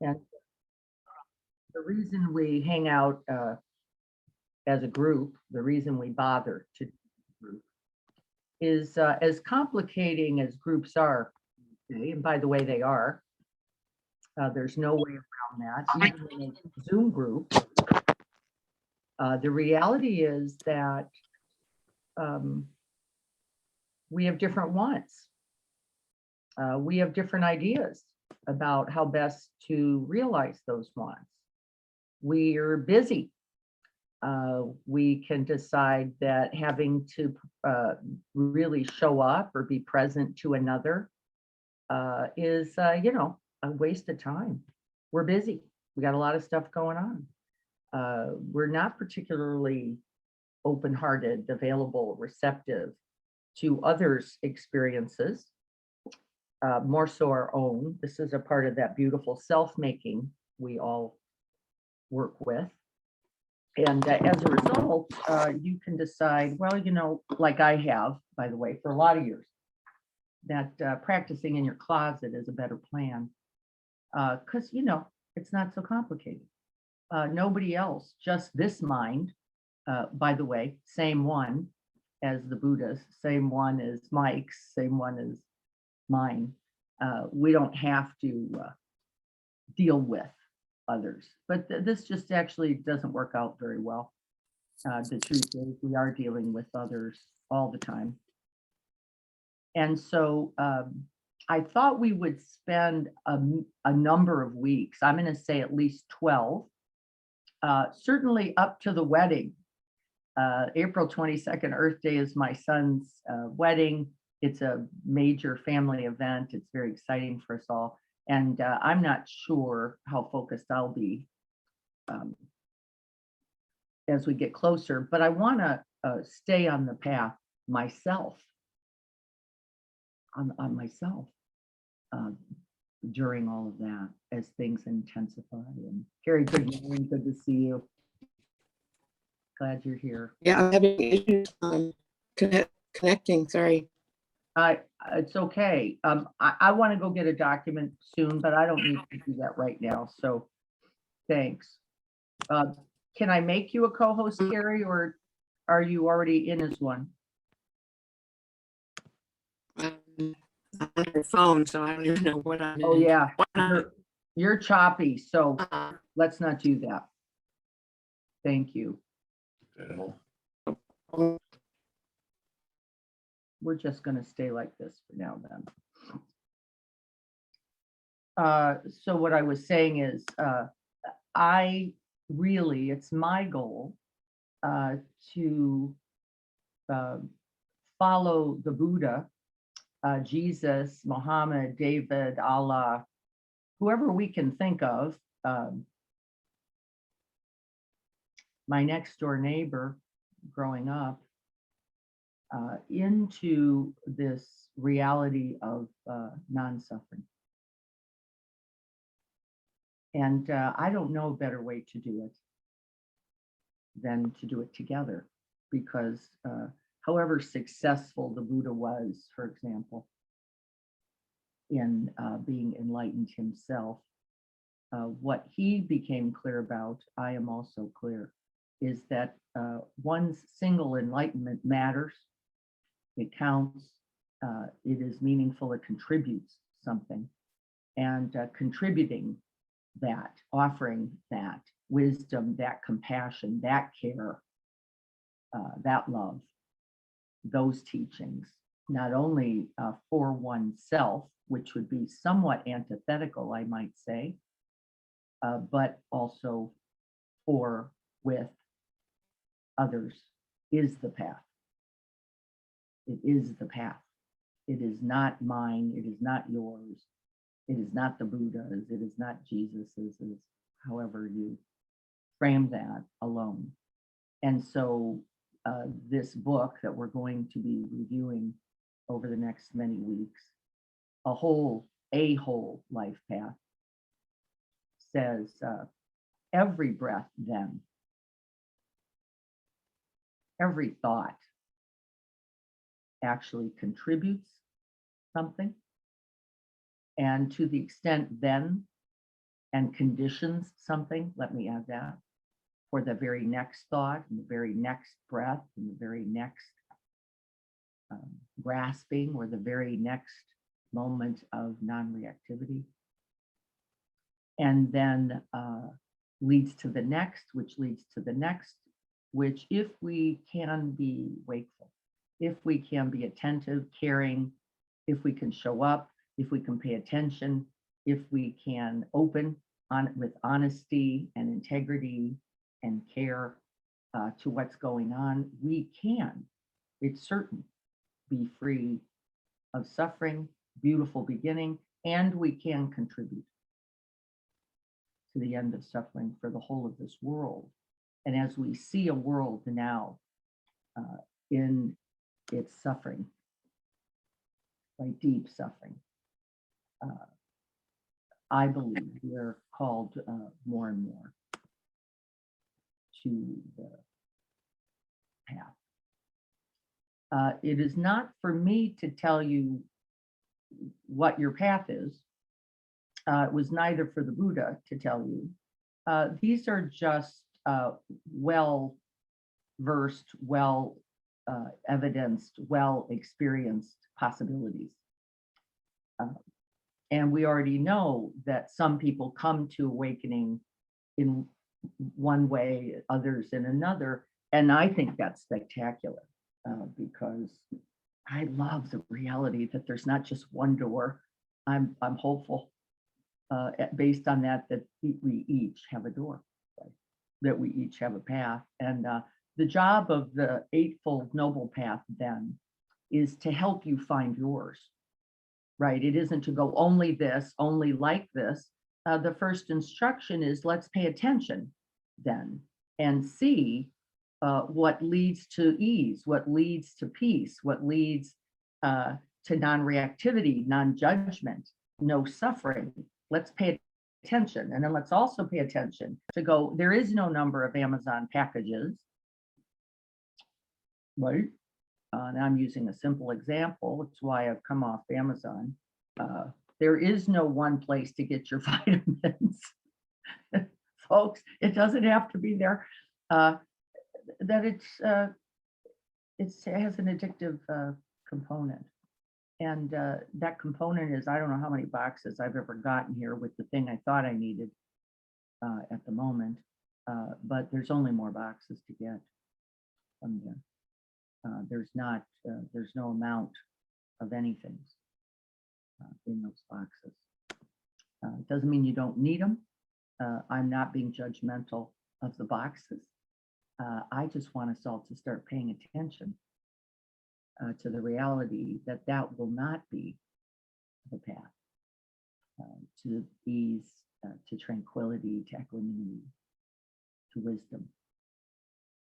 And the reason we hang out as a group, the reason we bother to group is as complicating as groups are, okay, and by the way, they are, there's no way around that. Even in a Zoom group, the reality is that um, we have different wants. We have different ideas about how best to realize those wants. We are busy. We can decide that having to really show up or be present to another is, a waste of time. We're busy. We got a lot of stuff going on. We're not particularly open-hearted, available, receptive to others' experiences, more so our own. This is a part of that beautiful self-making we all work with. And as a result, you can decide, well, like I have, by the way, for a lot of years, that practicing in your closet is a better plan because, it's not so complicated. Nobody else, just this mind, by the way, same one as the Buddha's, same one as Mike's, same one as mine. We don't have to deal with others, but this just actually doesn't work out very well. The truth is we are dealing with others all the time. And so I thought we would spend a number of weeks, I'm going to say at least 12, certainly up to the wedding. April 22nd, Earth Day, is my son's wedding. It's a major family event. It's very exciting for us all. And I'm not sure how focused I'll be as we get closer, but I want to stay on the path myself, on myself during all of that as things intensify. And Carrie, good morning, good to see you. Glad you're here. Yeah, I'm having issues connecting, sorry. It's okay. I want to go get a document soon, but I don't need to do that right now. So thanks. Can I make you a co-host, Carrie, or are you already in as one? On her phone, so I don't even know what I'm Oh in. yeah, you're choppy, so let's not do that. Thank you. We're just going to stay like this for now then. So what I was saying is, it's my goal to follow the Buddha, Jesus, Muhammad, David, Allah, whoever we can think of, my next door neighbor growing up, into this reality of non-suffering. And I don't know a better way to do it than to do it together, because however successful the Buddha was, for example, in being enlightened himself, what he became clear about, I am also clear, is that one's single enlightenment matters. It counts, it is meaningful, it contributes something. And contributing that, offering that wisdom, that compassion, that care, that love, those teachings, not only for oneself, which would be somewhat antithetical, I might say, but also for, with others, is the path. It is the path. It is not mine. It is not yours. It is not the Buddha's. It is not Jesus's, however you frame that, alone. And so this book that we're going to be reviewing over the next many weeks, a whole life path, says every breath then, every thought actually contributes something. And to the extent then and conditions something, let me add that, for the very next thought and the very next breath and the very next grasping or the very next moment of non-reactivity. And then leads to the next, which leads to the next, which if we can be wakeful, if we can be attentive, caring, if we can show up, if we can pay attention, if we can open on with honesty and integrity and care to what's going on, we can, it's certain, be free of suffering, beautiful beginning, and we can contribute to the end of suffering for the whole of this world. And as we see a world now in its suffering, like deep suffering, I believe we're called more and more to the path. It is not for me to tell you what your path is. It was neither for the Buddha to tell you. These are just well-versed, well-evidenced, well-experienced possibilities. And we already know that some people come to awakening in one way, others in another. And I think that's spectacular because I love the reality that there's not just one door. I'm hopeful based on that we each have a door, right? That we each have a path. And the job of the Eightfold Noble Path then is to help you find yours, right? It isn't to go only this, only like this. The first instruction is let's pay attention then and see what leads to ease, what leads to peace, what leads to non-reactivity, non-judgment, no suffering. Let's pay attention. And then let's also pay attention to go, there is no number of Amazon packages, right? And I'm using a simple example. It's why I've come off Amazon. There is no one place to get your vitamins. Folks, it doesn't have to be there. That it has an addictive component. And that component is, I don't know how many boxes I've ever gotten here with the thing I thought I needed at the moment, but there's only more boxes to get from there. There's no amount of anything in those boxes. It doesn't mean you don't need them. I'm not being judgmental of the boxes. I just want us all to start paying attention to the reality that that will not be the path to ease, to tranquility, to equanimity, to wisdom.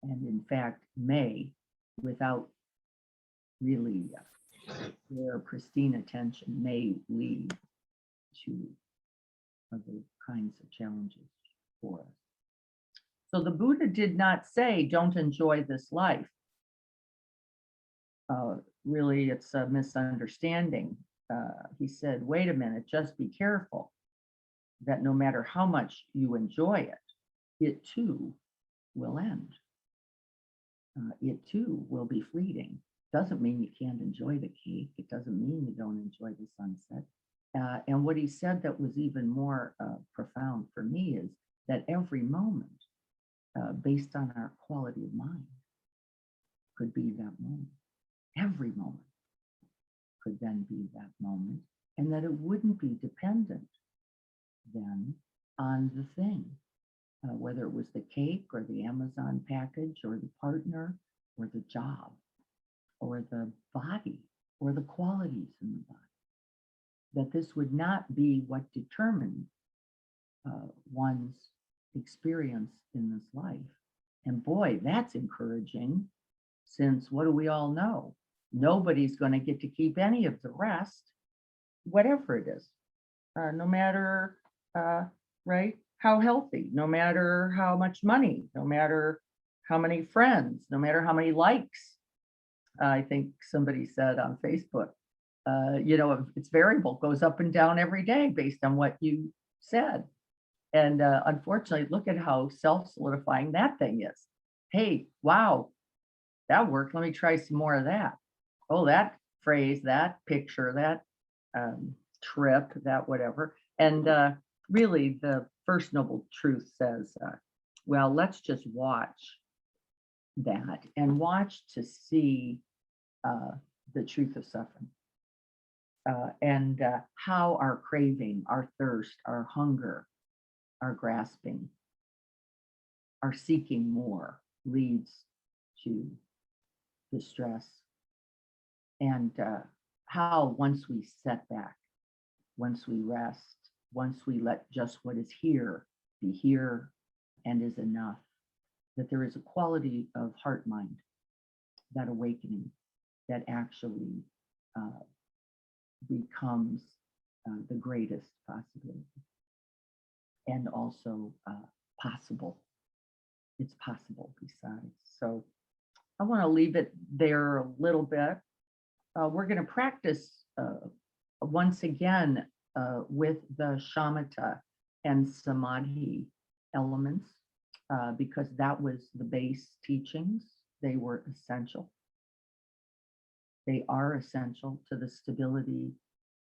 And in fact, may, without really their pristine attention, may lead to other kinds of challenges for us. So the Buddha did not say, don't enjoy this life. Really, it's a misunderstanding. He said, wait a minute, just be careful that no matter how much you enjoy it, it too will end. It too will be fleeting. Doesn't mean you can't enjoy the cake. It doesn't mean you don't enjoy the sunset. And what he said that was even more profound for me is that every moment, based on our quality of mind, could be that moment. Every moment could then be that moment, and that it wouldn't be dependent then on the thing, whether it was the cake or the Amazon package or the partner or the job or the body or the qualities in the body. That this would not be what determined one's experience in this life. And boy, that's encouraging, since what do we all know? Nobody's going to get to keep any of the rest, whatever it is, no matter, right, how healthy, no matter how much money, no matter how many friends, no matter how many likes. I think somebody said on Facebook, it's variable, goes up and down every day based on what you said. And unfortunately, look at how self-solidifying that thing is. Hey, wow, that worked. Let me try some more of that. Oh, that phrase, that picture, that trip, that whatever. And really, the First Noble Truth says, well, let's just watch that and watch to see the truth of suffering. And how our craving, our thirst, our hunger, our grasping, our seeking more leads to distress. And how once we set back, once we rest, once we let just what is here be here and is enough, that there is a quality of heart mind, that awakening that actually becomes the greatest possibility, and also possible. It's possible besides. So I want to leave it there a little bit. We're going to practice once again with the Shamatha and Samadhi elements, because that was the base teachings. They were essential. They are essential to the stability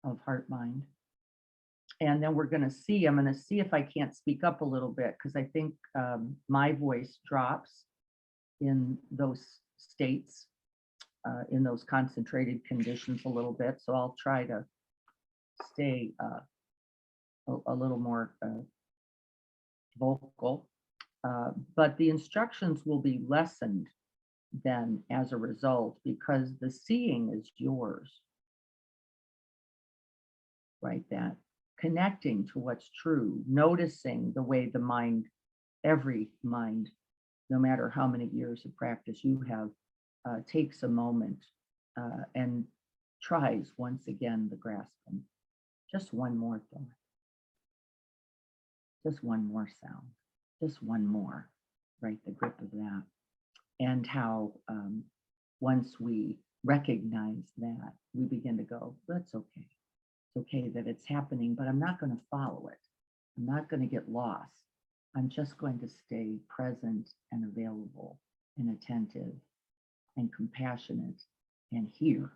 of heart mind. And then we're going to see, I'm going to see if I can't speak up a little bit, because I think my voice drops in those states, in those concentrated conditions a little bit. So I'll try to stay a little more vocal. But the instructions will be lessened then as a result, because the seeing is yours, right? That connecting to what's true, noticing the way the mind, every mind, no matter how many years of practice you have, takes a moment and tries once again the grasping. Just one more thought, just one more sound, just one more, right? The grip of that. And how once we recognize that, we begin to go, that's okay. It's okay that it's happening, but I'm not going to follow it. I'm not going to get lost. I'm just going to stay present and available and attentive and compassionate and here.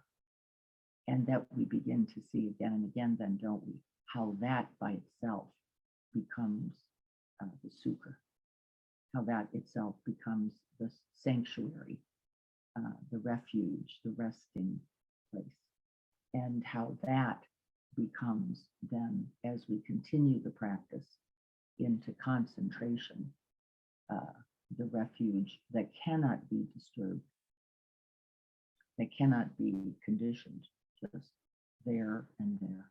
And that we begin to see again and again, then don't we, how that by itself becomes the sukha, how that itself becomes the sanctuary, the refuge, the resting place, and how that becomes then, as we continue the practice into concentration, the refuge that cannot be disturbed, that cannot be conditioned, just there and there,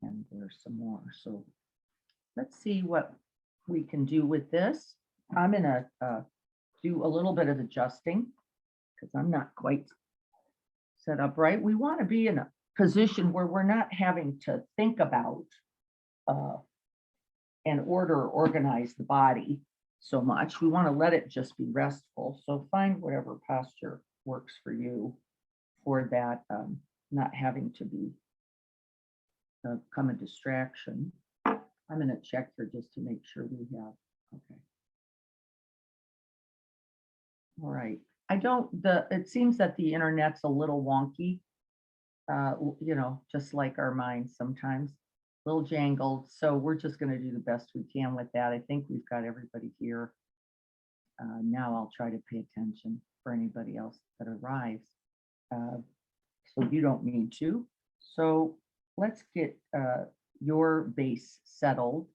and there's some more. So let's see what we can do with this. I'm gonna do a little bit of adjusting because I'm not quite set up right. We want to be in a position where we're not having to think about and order or organize the body so much. We want to let it just be restful. So find whatever posture works for you for that, not having to be become a distraction. I'm going to check here just to make sure we have, okay. All right. It seems that the internet's a little wonky, you know, just like our minds sometimes, a little jangled. So we're just going to do the best we can with that. I think we've got everybody here. Now I'll try to pay attention for anybody else that arrives. So you don't need to. So let's get your base settled.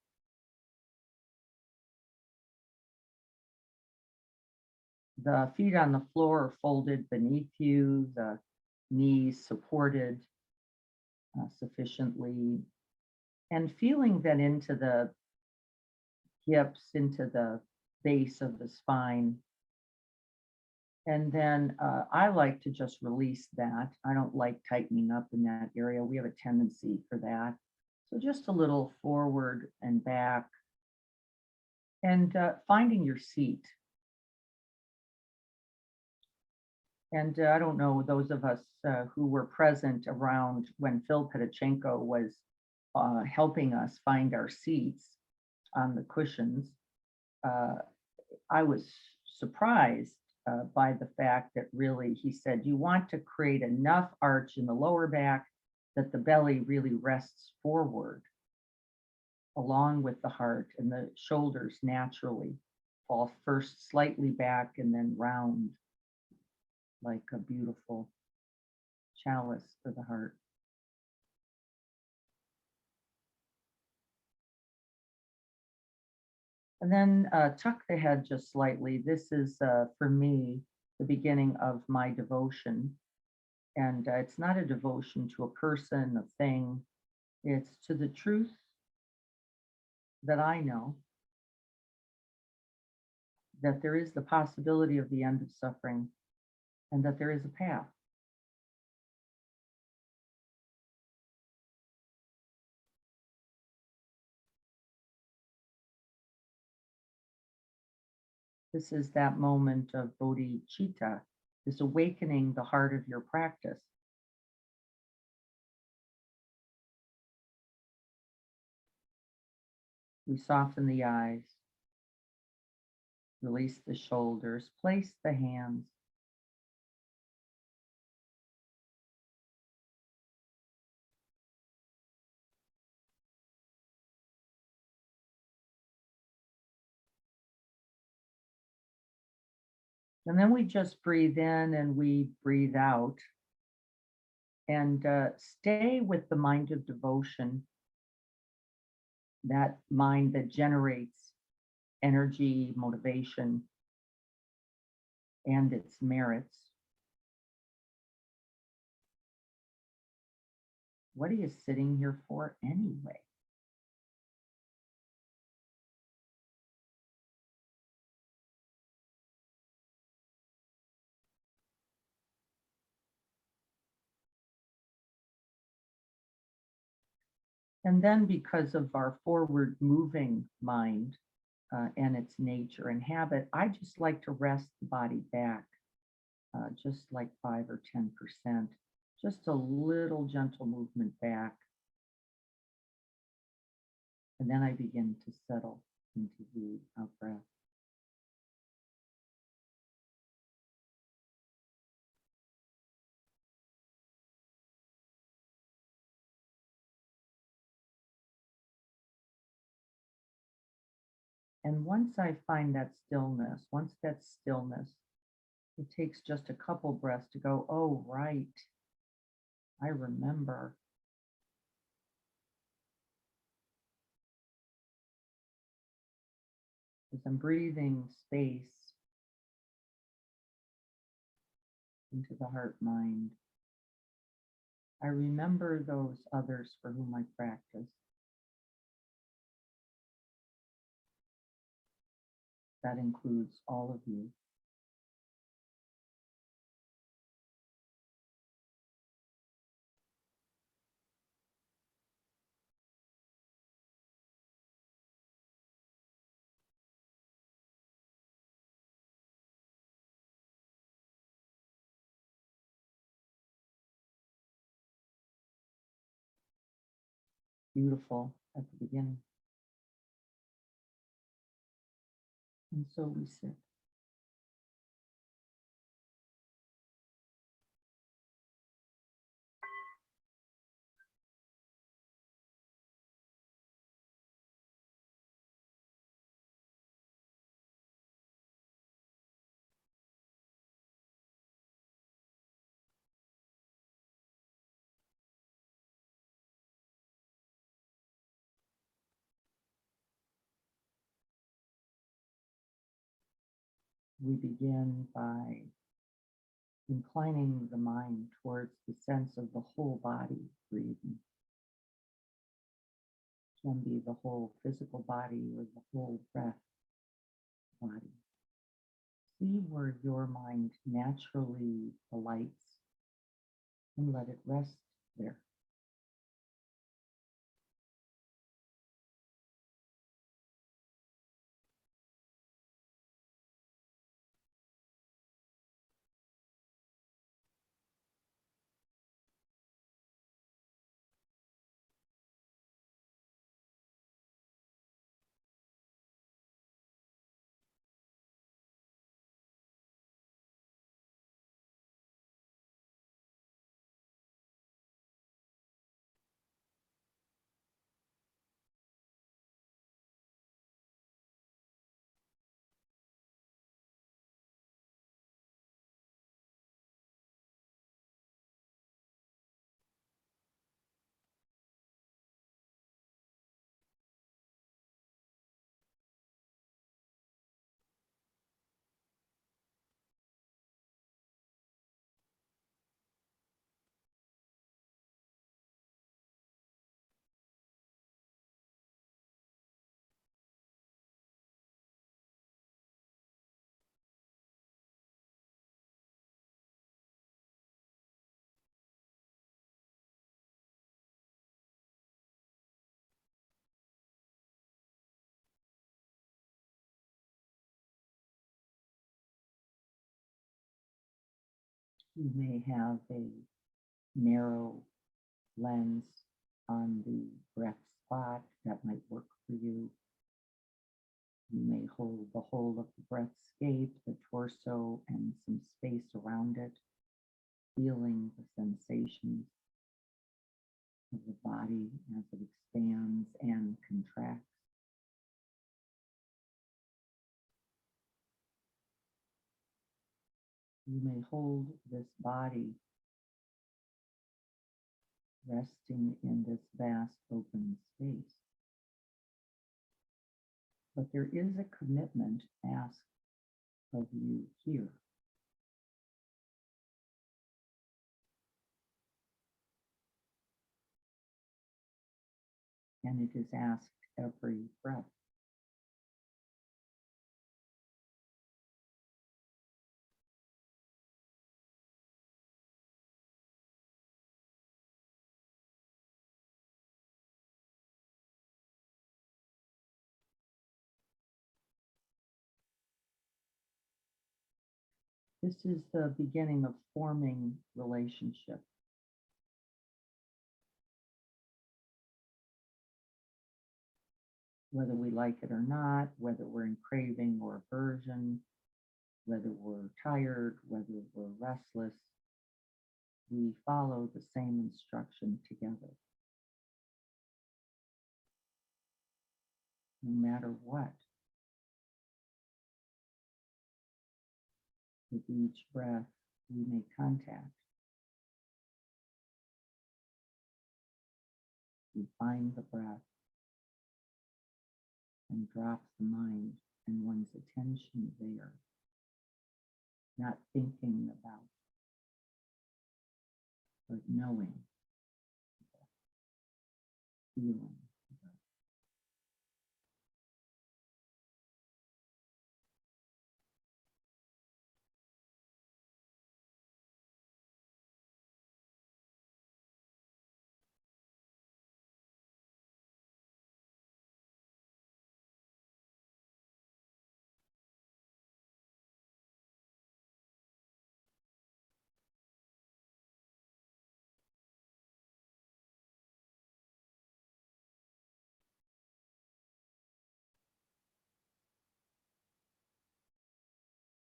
The feet on the floor are folded beneath you, the knees supported sufficiently, and feeling that into the hips, into the base of the spine. And then I like to just release that. I don't like tightening up in that area. We have a tendency for that. So just a little forward and back, and finding your seat. And I don't know, those of us who were present around when Phil Pedichenko was helping us find our seats, on the cushions, uh, I was surprised by the fact that really he said you want to create enough arch in the lower back that the belly really rests forward along with the heart, and the shoulders naturally fall first slightly back and then round like a beautiful chalice for the heart. And then tuck the head just slightly. This is, for me, the beginning of my devotion. And it's not a devotion to a person, a thing. It's to the truth that I know, that there is the possibility of the end of suffering and that there is a path. This is that moment of bodhicitta, this awakening the heart of your practice. We soften the eyes, release the shoulders, place the hands. And then we just breathe in and we breathe out and stay with the mind of devotion, that mind that generates energy, motivation, and its merits. What are you sitting here for anyway? And then because of our forward moving mind and its nature and habit, I just like to rest the body back, just like 5 or 10%, just a little gentle movement back. And then I begin to settle into the out breath. And once I find that stillness, once that stillness, it takes just a couple breaths to go, oh, right, I remember. As I'm breathing space into the heart mind, I remember those others for whom I practice. That includes all of you. Beautiful at the beginning. And so we sit. We begin by inclining the mind towards the sense of the whole body breathing. It can be the whole physical body or the whole breath body. See where your mind naturally alights and let it rest there. You may have a narrow lens on the breath spot that might work for you. You may hold the whole of the breathscape, the torso, and some space around it, feeling the sensations of the body as it expands and contracts. You may hold this body resting in this vast open space. But there is a commitment asked of you here. And it is asked every breath. This is the beginning of forming relationship. Whether we like it or not, whether we're in craving or aversion, whether we're tired, whether we're restless, we follow the same instruction together. No matter what, with each breath, we make contact. We find the breath and drop the mind and one's attention there, not thinking about, but knowing, feeling.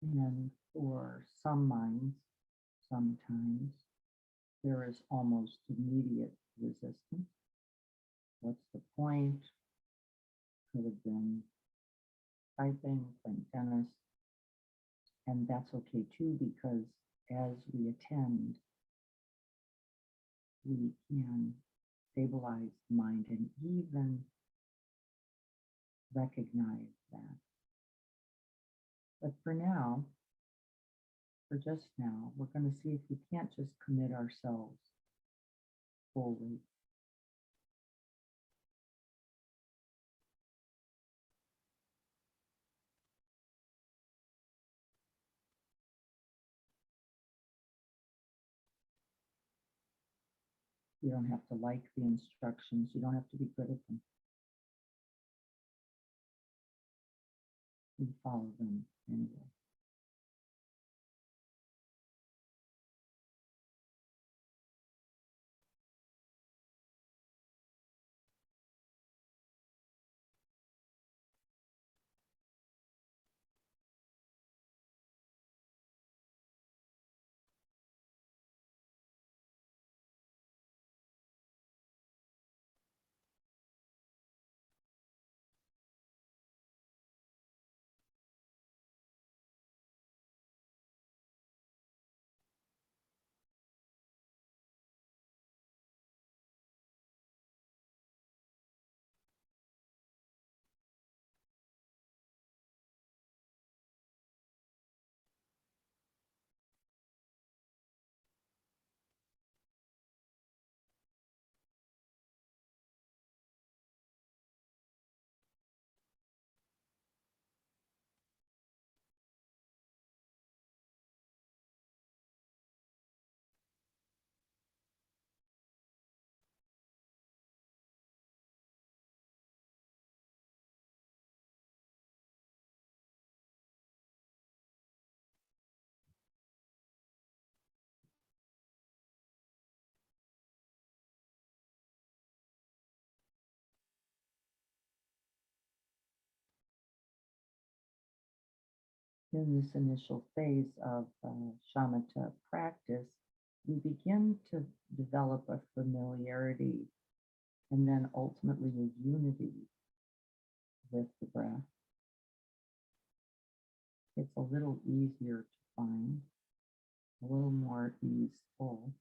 And for some minds, sometimes there is almost immediate resistance. What's the point? Could have been typing, playing tennis. And that's okay too, because as we attend, we can stabilize the mind and even recognize that. But for now, for just now, we're going to see if we can't just commit ourselves fully. You don't have to like the instructions. You don't have to be good at them. You follow them anyway. In this initial phase of shamatha practice, we begin to develop a familiarity and then ultimately a unity with the breath. It's a little easier to find, a little more easeful.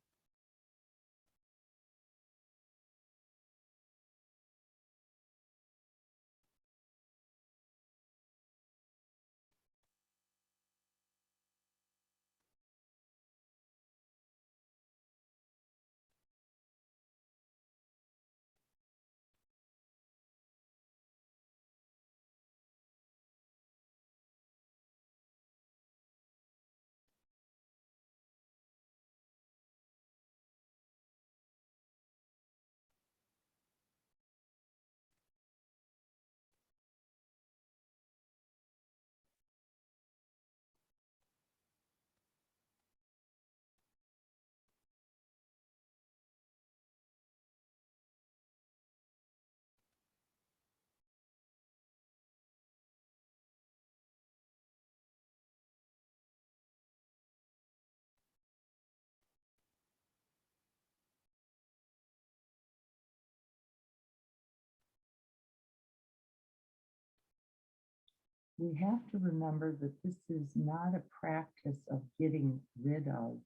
We have to remember that this is not a practice of getting rid of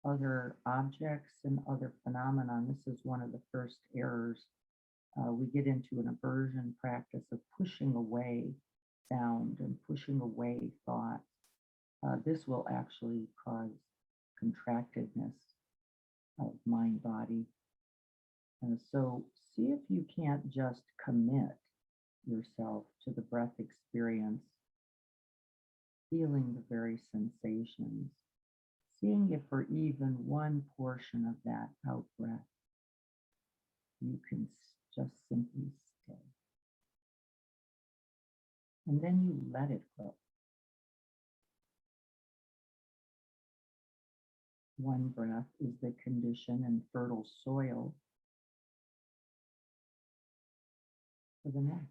other objects and other phenomena. This is one of the first errors. We get into an aversion practice of pushing away sound and pushing away thought. This will actually cause contractedness of mind body. So see if you can't just commit yourself to the breath experience, feeling the very sensations, seeing if for even one portion of that out breath you can just simply stay. And then you let it go. One breath is the condition and fertile soil for the next.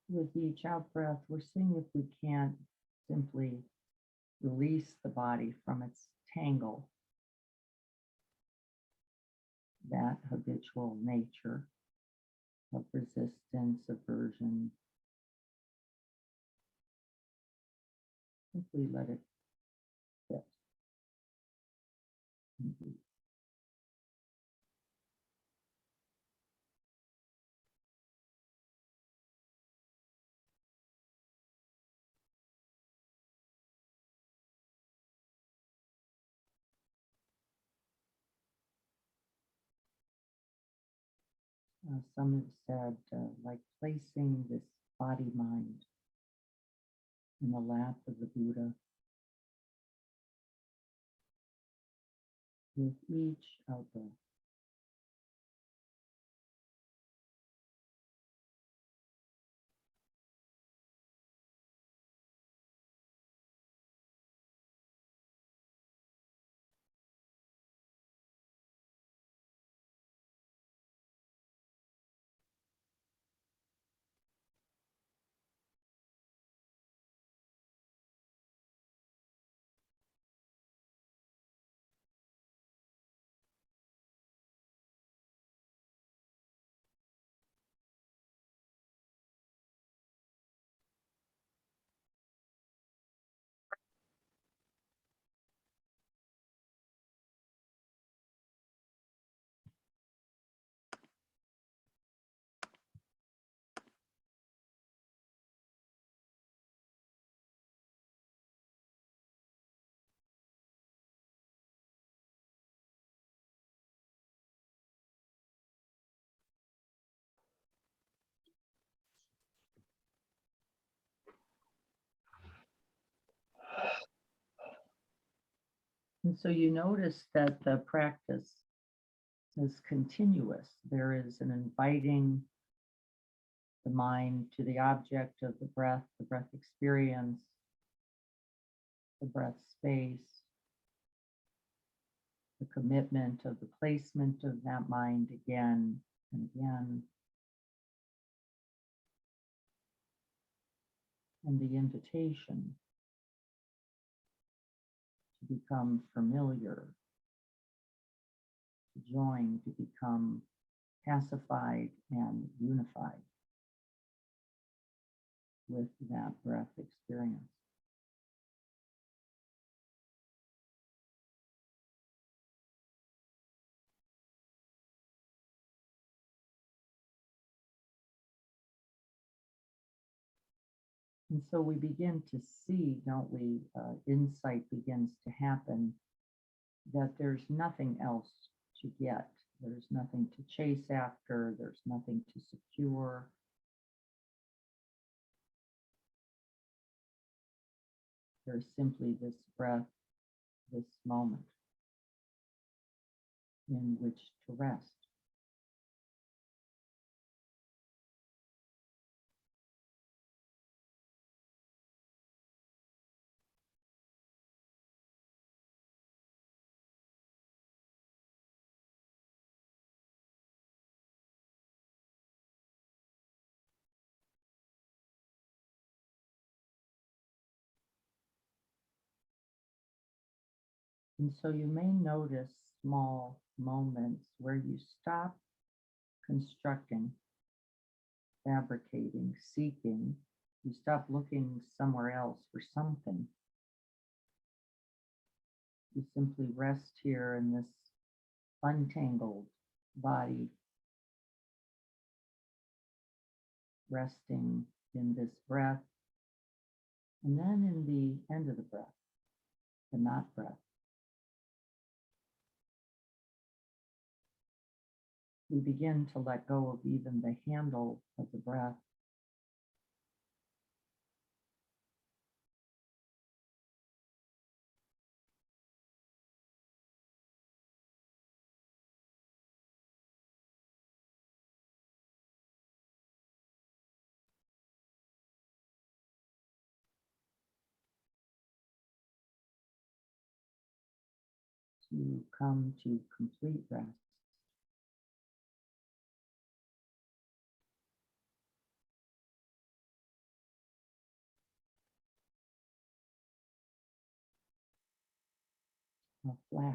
With each out breath, we're seeing if we can't simply release the body from its tangle, that habitual nature of resistance, aversion. Simply let it sit. Some have said, like placing this body mind in the lap of the Buddha with each out breath. And so you notice that the practice is continuous. There is an inviting the mind to the object of the breath experience, the breath space, the commitment of the placement of that mind again and again, and the invitation to become familiar, to join, to become pacified and unified with that breath experience. And so we begin to see, don't we, insight begins to happen that there's nothing else to get. There's nothing to chase after. There's nothing to secure. There's simply this breath, this moment in which to rest. And so you may notice small moments where you stop constructing, fabricating, seeking. You stop looking somewhere else for something. You simply rest here in this untangled body, resting in this breath, and then in the end of the breath, the not breath. We begin to let go of even the handle of the breath. To come to complete rest. A flash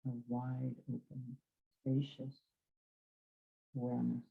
of wide open, spacious awareness.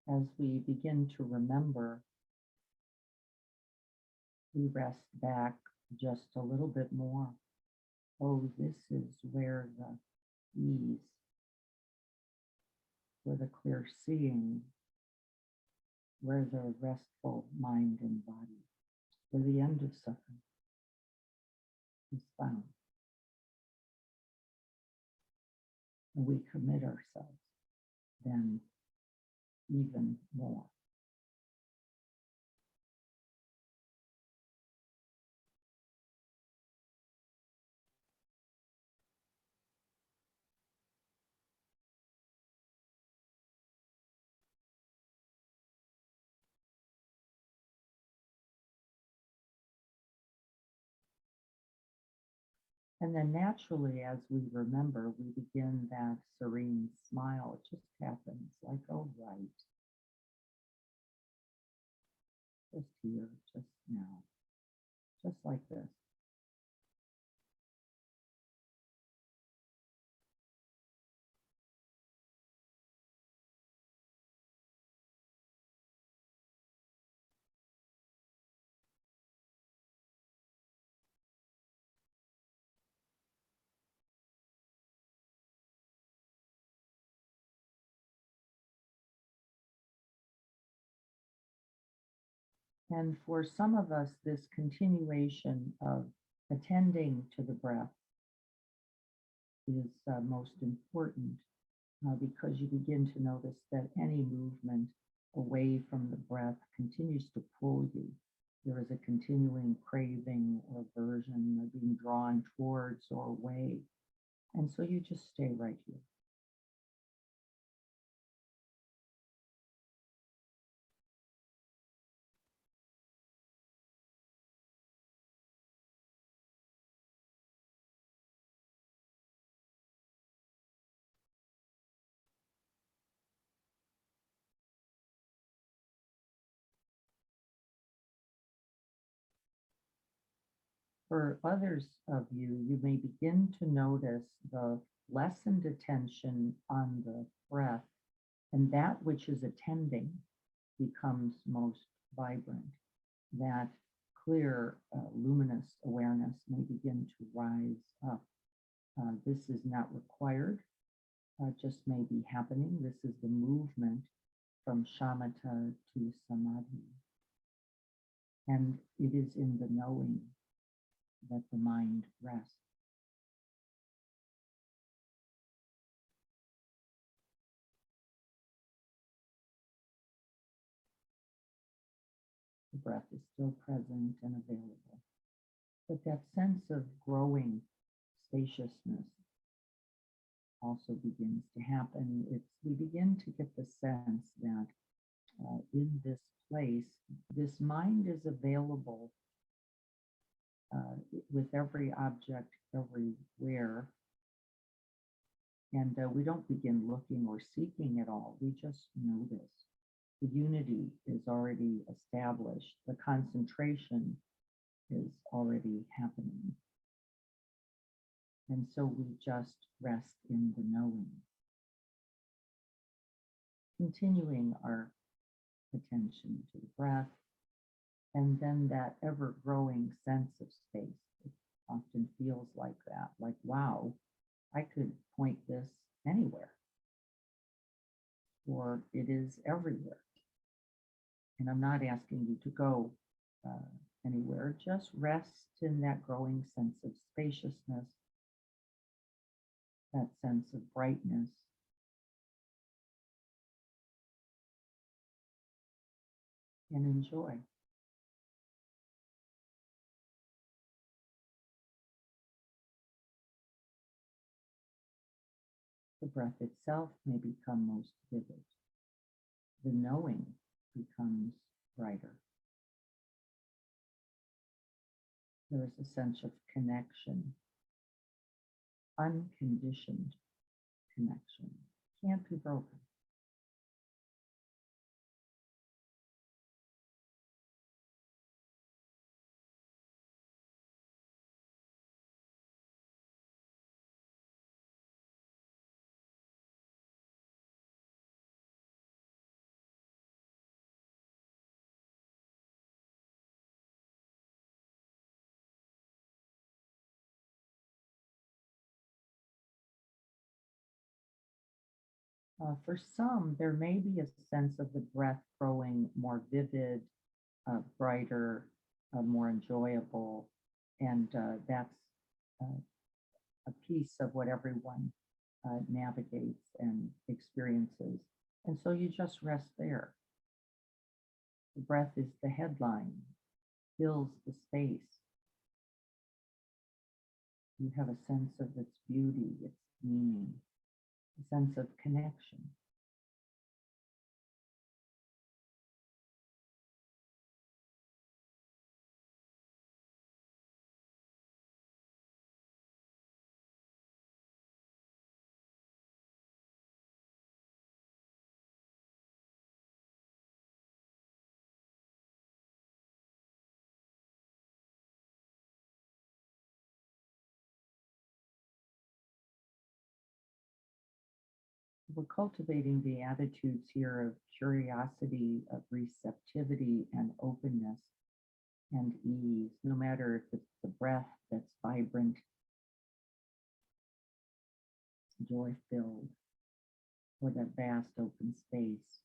As we begin to remember, we rest back just a little bit more. Oh, this is where the ease, where the clear seeing, where the restful mind and body, where the end of suffering is found. And we commit ourselves then even more. And then naturally, as we remember, we begin that serene smile. It just happens like, oh, right, just here, just now, just like this. And for some of us, this continuation of attending to the breath is most important because you begin to notice that any movement away from the breath continues to pull you. There is a continuing craving or aversion or being drawn towards or away. And so you just stay right here. For others of you, you may begin to notice the lessened attention on the breath, and that which is attending becomes most vibrant. That clear, luminous awareness may begin to rise up. This is not required, just may be happening. This is the movement from Shamatha to Samadhi. And it is in the knowing that the mind rests. The breath is still present and available. But that sense of growing spaciousness also begins to happen. We begin to get the sense that in this place, this mind is available with every object, everywhere. And we don't begin looking or seeking at all. We just notice. The unity is already established. The concentration is already happening. And so we just rest in the knowing. Continuing our attention to the breath, and then that ever-growing sense of space. It often feels like that, like, wow, I could point this anywhere, or it is everywhere. And I'm not asking you to go anywhere, just rest in that growing sense of spaciousness, that sense of brightness. And enjoy. The breath itself may become most vivid. The knowing becomes brighter. There is a sense of connection, unconditioned connection, can't be broken. For some, there may be a sense of the breath growing more vivid, brighter, more enjoyable, and that's uh, a piece of what everyone navigates and experiences. And so you just rest there. The breath is the headline, fills the space. You have a sense of its beauty, its meaning, a sense of connection. We're cultivating the attitudes here of curiosity, of receptivity and openness and ease, no matter if it's the breath that's vibrant, joy filled, or that vast open space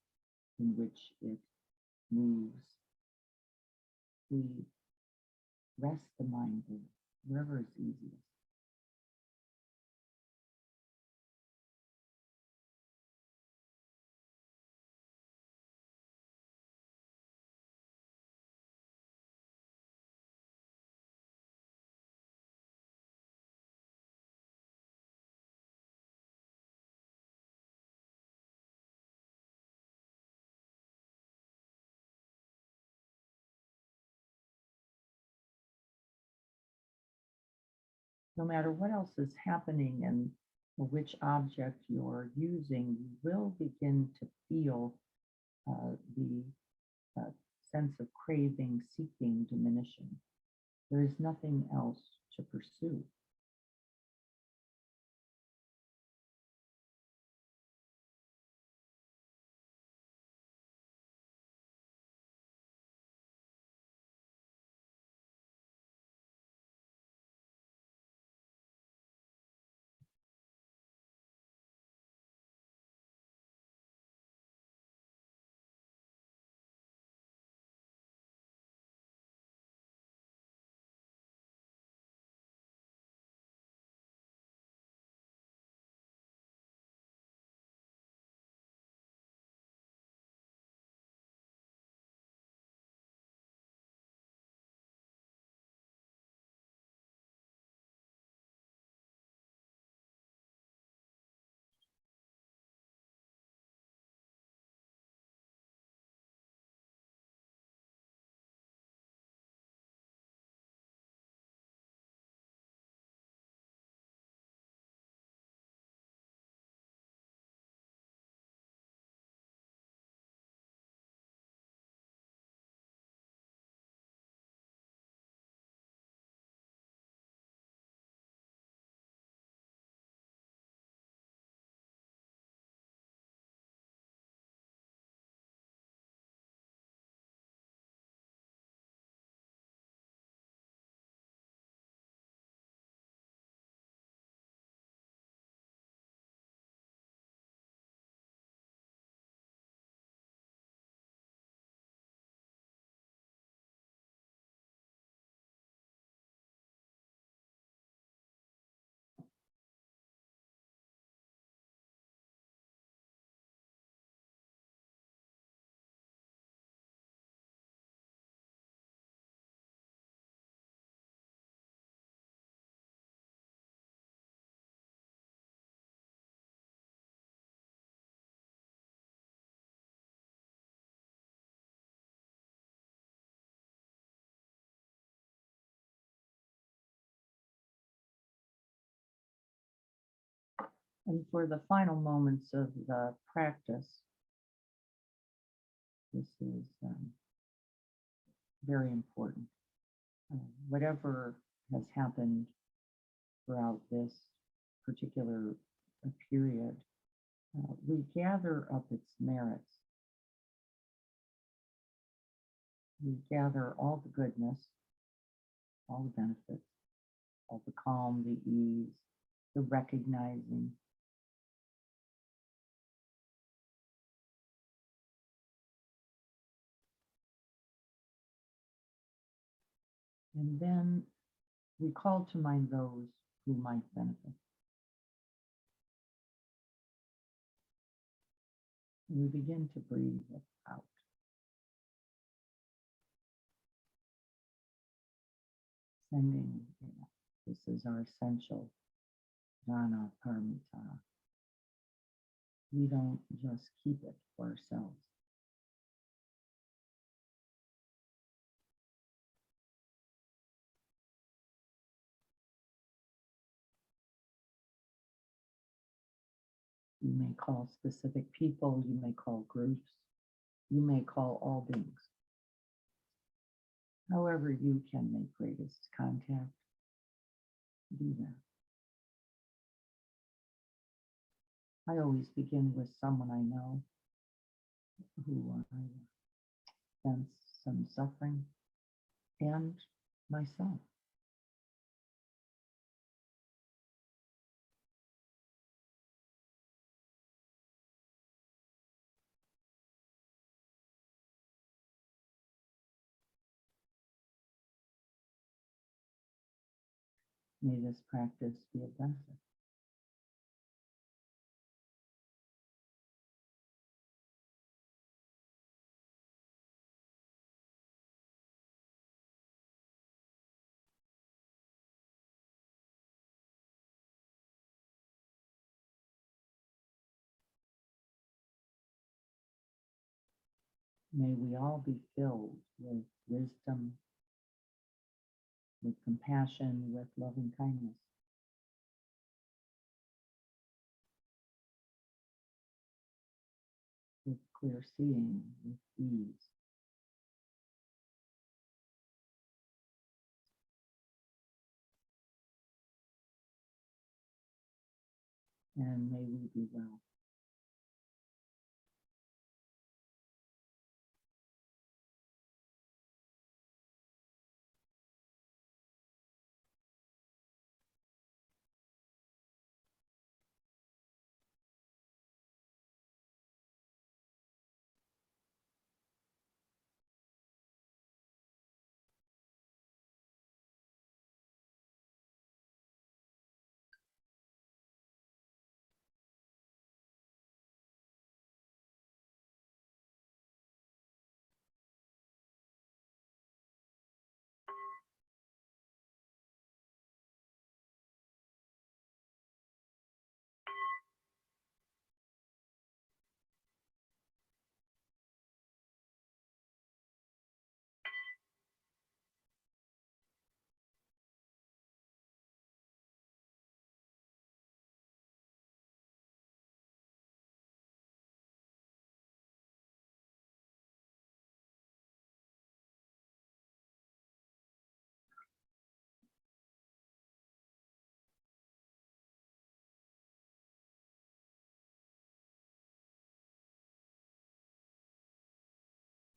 in which it moves. We rest the mind wherever is easiest. No matter what else is happening and which object you're using, you will begin to feel the uh, sense of craving, seeking, diminishing. There is nothing else to pursue. And for the final moments of the practice, this is very important. Whatever has happened throughout this particular period, we gather up its merits. We gather all the goodness, all the benefits, all the calm, the ease, the recognizing, And then we call to mind those who might benefit. And we begin to breathe it out. Sending, this is our essential jhana paramita. We don't just keep it for ourselves. You may call specific people, you may call groups, you may call all beings. However you can make greatest contact, do that. I always begin with someone I know who I sense some suffering, and myself. May this practice be a benefit. May we all be filled with wisdom, with compassion, with loving kindness. With clear seeing, with ease. And may we be well.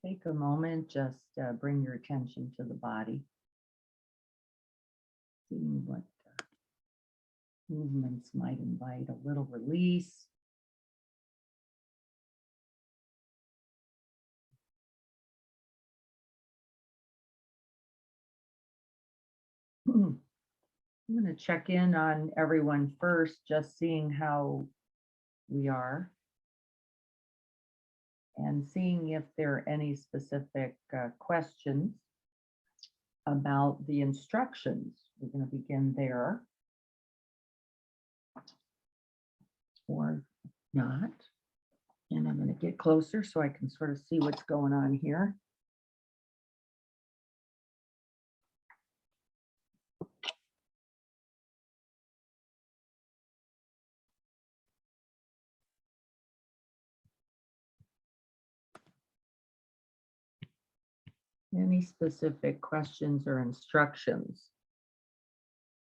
Take a moment, just bring your attention to the body. Seeing what movements might invite a little release. I'm going to check in on everyone first, just seeing how we are and seeing if there are any specific questions about the instructions. We're going to begin there or not. And I'm going to get closer so I can sort of see what's going on here. Any specific questions or instructions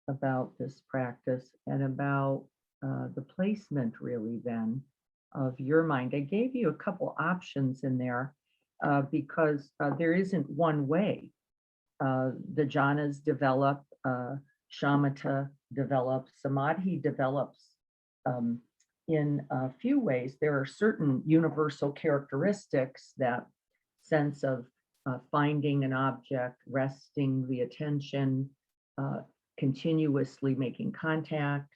about this practice and about the placement really then of your mind? I gave you a couple options in there because there isn't one way. The jhanas develop, shamatha develops, samadhi develops in a few ways. There are certain universal characteristics, that sense of finding an object, resting the attention, uh, continuously making contact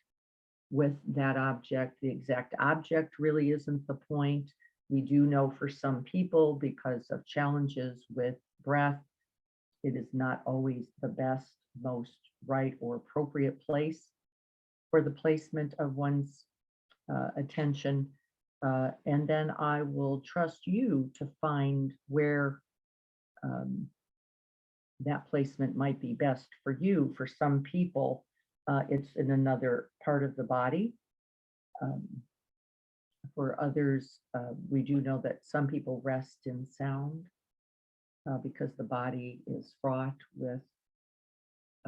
with that object. The exact object really isn't the point. We do know for some people, because of challenges with breath, it is not always the best, most right or appropriate place for the placement of one's attention. And then I will trust you to find where um, that placement might be best for you. For some people, it's in another part of the body. Um, for others, we do know that some people rest in sound because the body is fraught with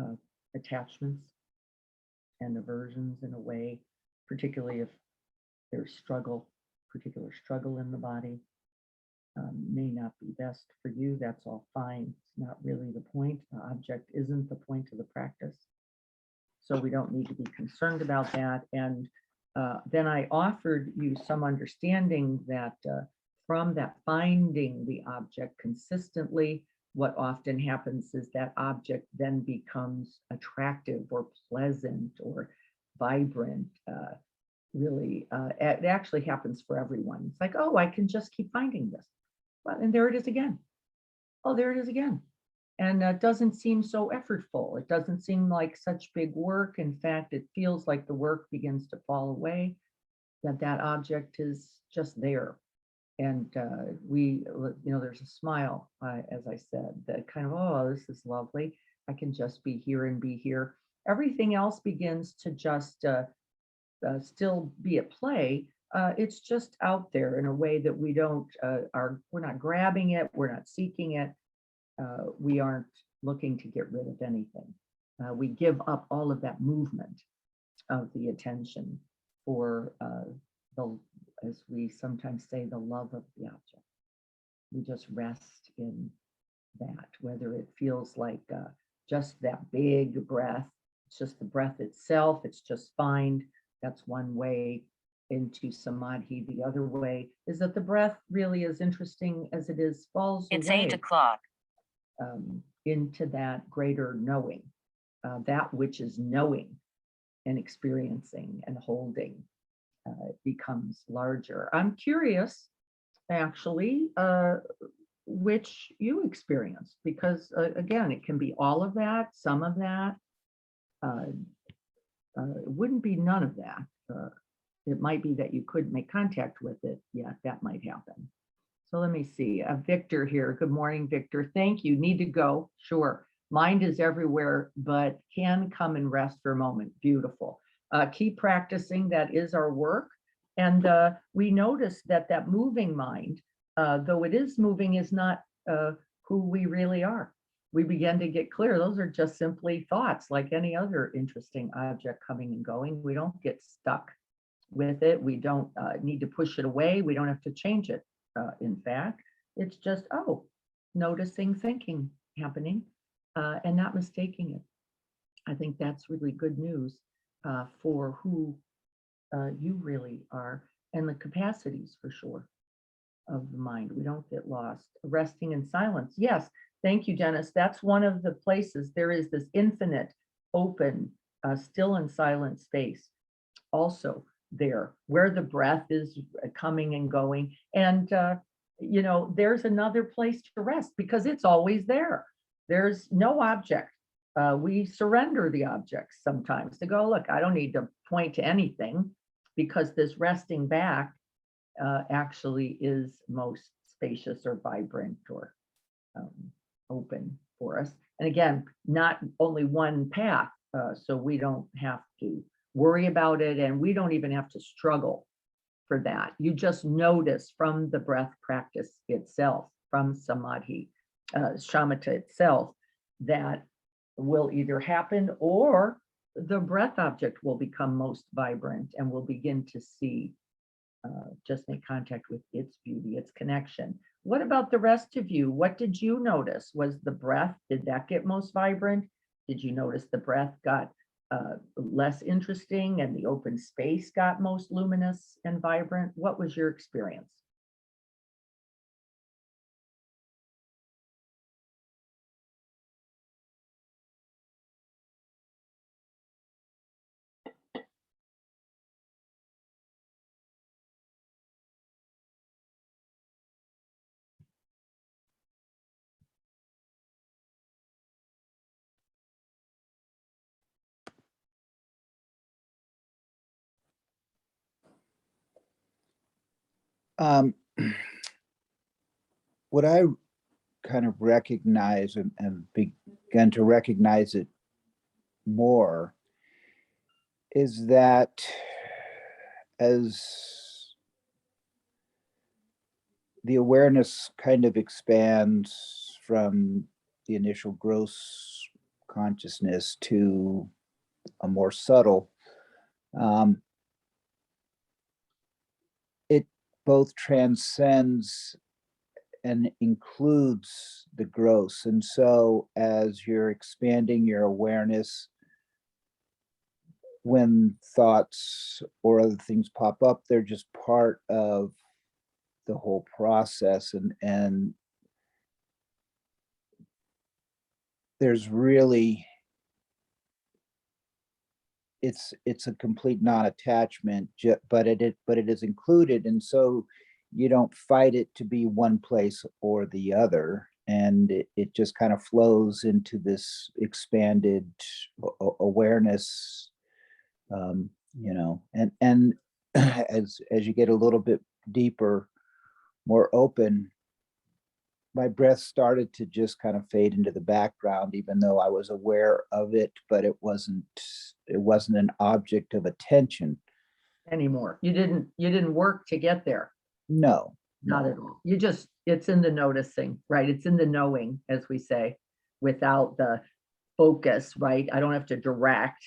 uh, attachments and aversions in a way, particularly if there's particular struggle in the body. May not be best for you. That's all fine. It's not really the point. The object isn't the point of the practice. So we don't need to be concerned about that. And then I offered you some understanding that from that finding the object consistently, what often happens is that object then becomes attractive or pleasant or vibrant. Really, it actually happens for everyone. It's like, oh, I can just keep finding this. Well, and there it is again. Oh, there it is again. And it doesn't seem so effortful. It doesn't seem like such big work. In fact, it feels like the work begins to fall away, that object is just there. And there's a smile, as I said, that kind of, oh, this is lovely. I can just be here and be here. Everything else begins to just still be at play. It's just out there in a way that we're not grabbing it, we're not seeking it, we aren't looking to get rid of anything. We give up all of that movement of the attention for as we sometimes say, the love of the object. We just rest in that, whether it feels like just that big breath, it's just the breath itself, it's just fine. That's one way into samadhi. The other way is that the breath, really as interesting as it is, falls away. It's 8 o'clock. Into that greater knowing, that which is knowing and experiencing and holding, becomes larger. I'm curious, actually, which you experience, because again, it can be all of that, some of that. It wouldn't be none of that. It might be that you couldn't make contact with it. Yeah, that might happen. So let me see. Victor here. Good morning, Victor. Thank you. Need to go. Sure. Mind is everywhere, but can come and rest for a moment. Beautiful. Keep practicing. That is our work. And we notice that moving mind, though it is moving, is not who we really are. We begin to get clear. Those are just simply thoughts, like any other interesting object coming and going. We don't get stuck with it. We don't need to push it away. We don't have to change it. In fact, it's just, oh, noticing thinking happening and not mistaking it. I think that's really good news for who you really are, and the capacities for sure of the mind. We don't get lost. Resting in silence. Yes, thank you, Dennis. That's one of the places there is this infinite, open, still and silent space also there, where the breath is coming and going. And, there's another place to rest because it's always there. There's no object. We surrender the objects sometimes to go, look, I don't need to point to anything, because this resting back actually is most spacious or vibrant or open for us. And again, not only one path, so we don't have to worry about it, and we don't even have to struggle for that. You just notice from the breath practice itself, from samadhi, shamatha itself, that will either happen, or the breath object will become most vibrant, and we'll begin to see, just make contact with its beauty, its connection. What about the rest of you? What did you notice? Was the breath, did that get most vibrant? Did you notice the breath got less interesting and the open space got most luminous and vibrant? What was your experience? Um, what I kind of recognize and began to recognize it more is that as the awareness kind of expands from the initial gross consciousness to a more subtle, it both transcends and includes the gross. And so as you're expanding your awareness, when thoughts or other things pop up, they're just part of the whole process. And there's really, it's a complete non-attachment, but it is included. And so you don't fight it to be one place or the other. And it just kind of flows into this expanded awareness, and as you get a little bit deeper, more open, my breath started to just kind of fade into the background, even though I was aware of it, but it wasn't an object of attention Anymore. You didn't work to get there. No, Not at all. It's in the noticing, right? It's in the knowing, as we say, without the focus, right? I don't have to direct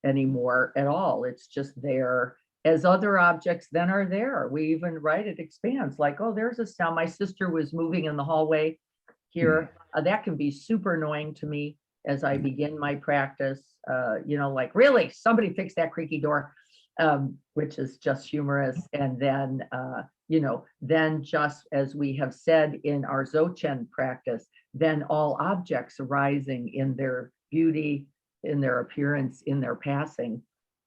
anymore at all. It's just there as other objects then are there. We even, right, it expands like, oh, there's a sound. My sister was moving in the hallway here. That can be super annoying to me as I begin my practice. Like, really, somebody fix that creaky door, which is just humorous. And then, then just as we have said in our Dzogchen practice, then all objects arising in their beauty, in their appearance, in their passing.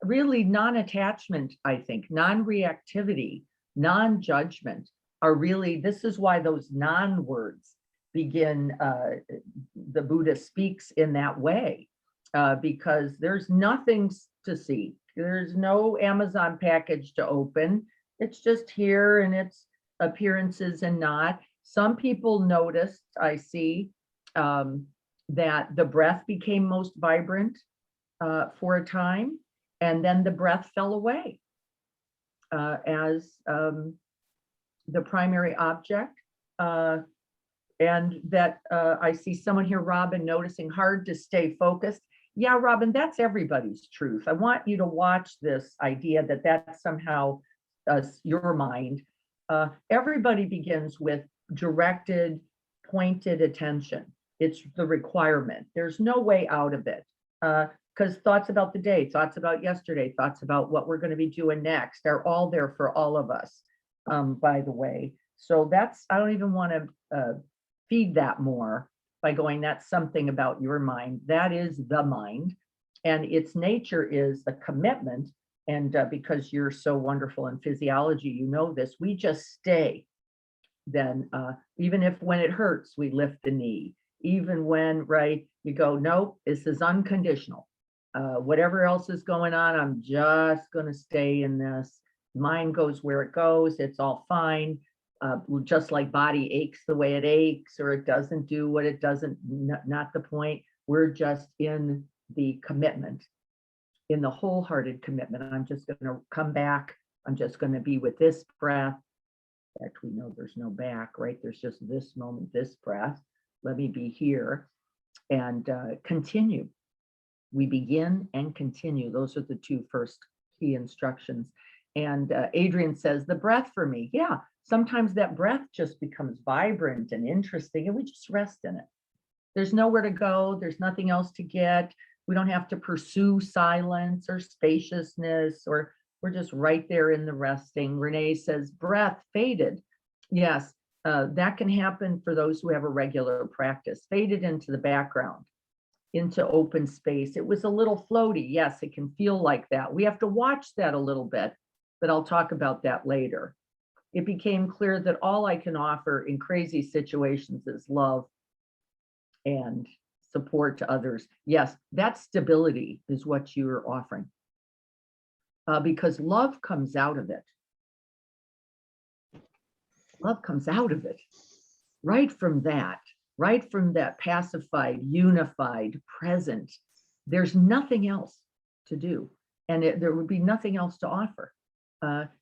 Really non-attachment, I think, non-reactivity, non-judgment are really, this is why those non-words begin, the Buddha speaks in that way, because there's nothing to see. There's no Amazon package to open. It's just here and its appearances and not. Some people noticed, I see, that the breath became most vibrant for a time, and then the breath fell away as the primary object. And that I see someone here, Robin, noticing hard to stay focused. Yeah, Robin, that's everybody's truth. I want you to watch this idea that that's somehow your mind. Everybody begins with directed, pointed attention. It's the requirement. There's no way out of it. Because thoughts about the day, thoughts about yesterday, thoughts about what we're going to be doing next are all there for all of us, by the way. So that's, I don't even want to feed that more by going, that's something about your mind. That is the mind. And its nature is the commitment. And because you're so wonderful in physiology, you know this, we just stay. Then even if when it hurts, we lift the knee. Even when, right, you go, nope, this is unconditional. Whatever else is going on, I'm just going to stay in this. Mind goes where it goes. It's all fine. Just like body aches the way it aches, or it doesn't do what it doesn't, not the point. We're just in the commitment, in the wholehearted commitment. I'm just going to come back. I'm just going to be with this breath. In fact, we know there's no back, right? There's just this moment, this breath. Let me be here and continue. We begin and continue. Those are the two first key instructions. And Adrian says, the breath for me. Yeah, sometimes that breath just becomes vibrant and interesting, and we just rest in it. There's nowhere to go. There's nothing else to get. We don't have to pursue silence or spaciousness, or we're just right there in the resting. Renee says, breath faded. Yes, that can happen for those who have a regular practice. Faded into the background, into open space. It was a little floaty. Yes, it can feel like that. We have to watch that a little bit, but I'll talk about that later. It became clear that all I can offer in crazy situations is love and support to others. Yes, that stability is what you're offering, because love comes out of it. love comes out of it. Right from that pacified, unified, present, there's nothing else to do. And there would be nothing else to offer.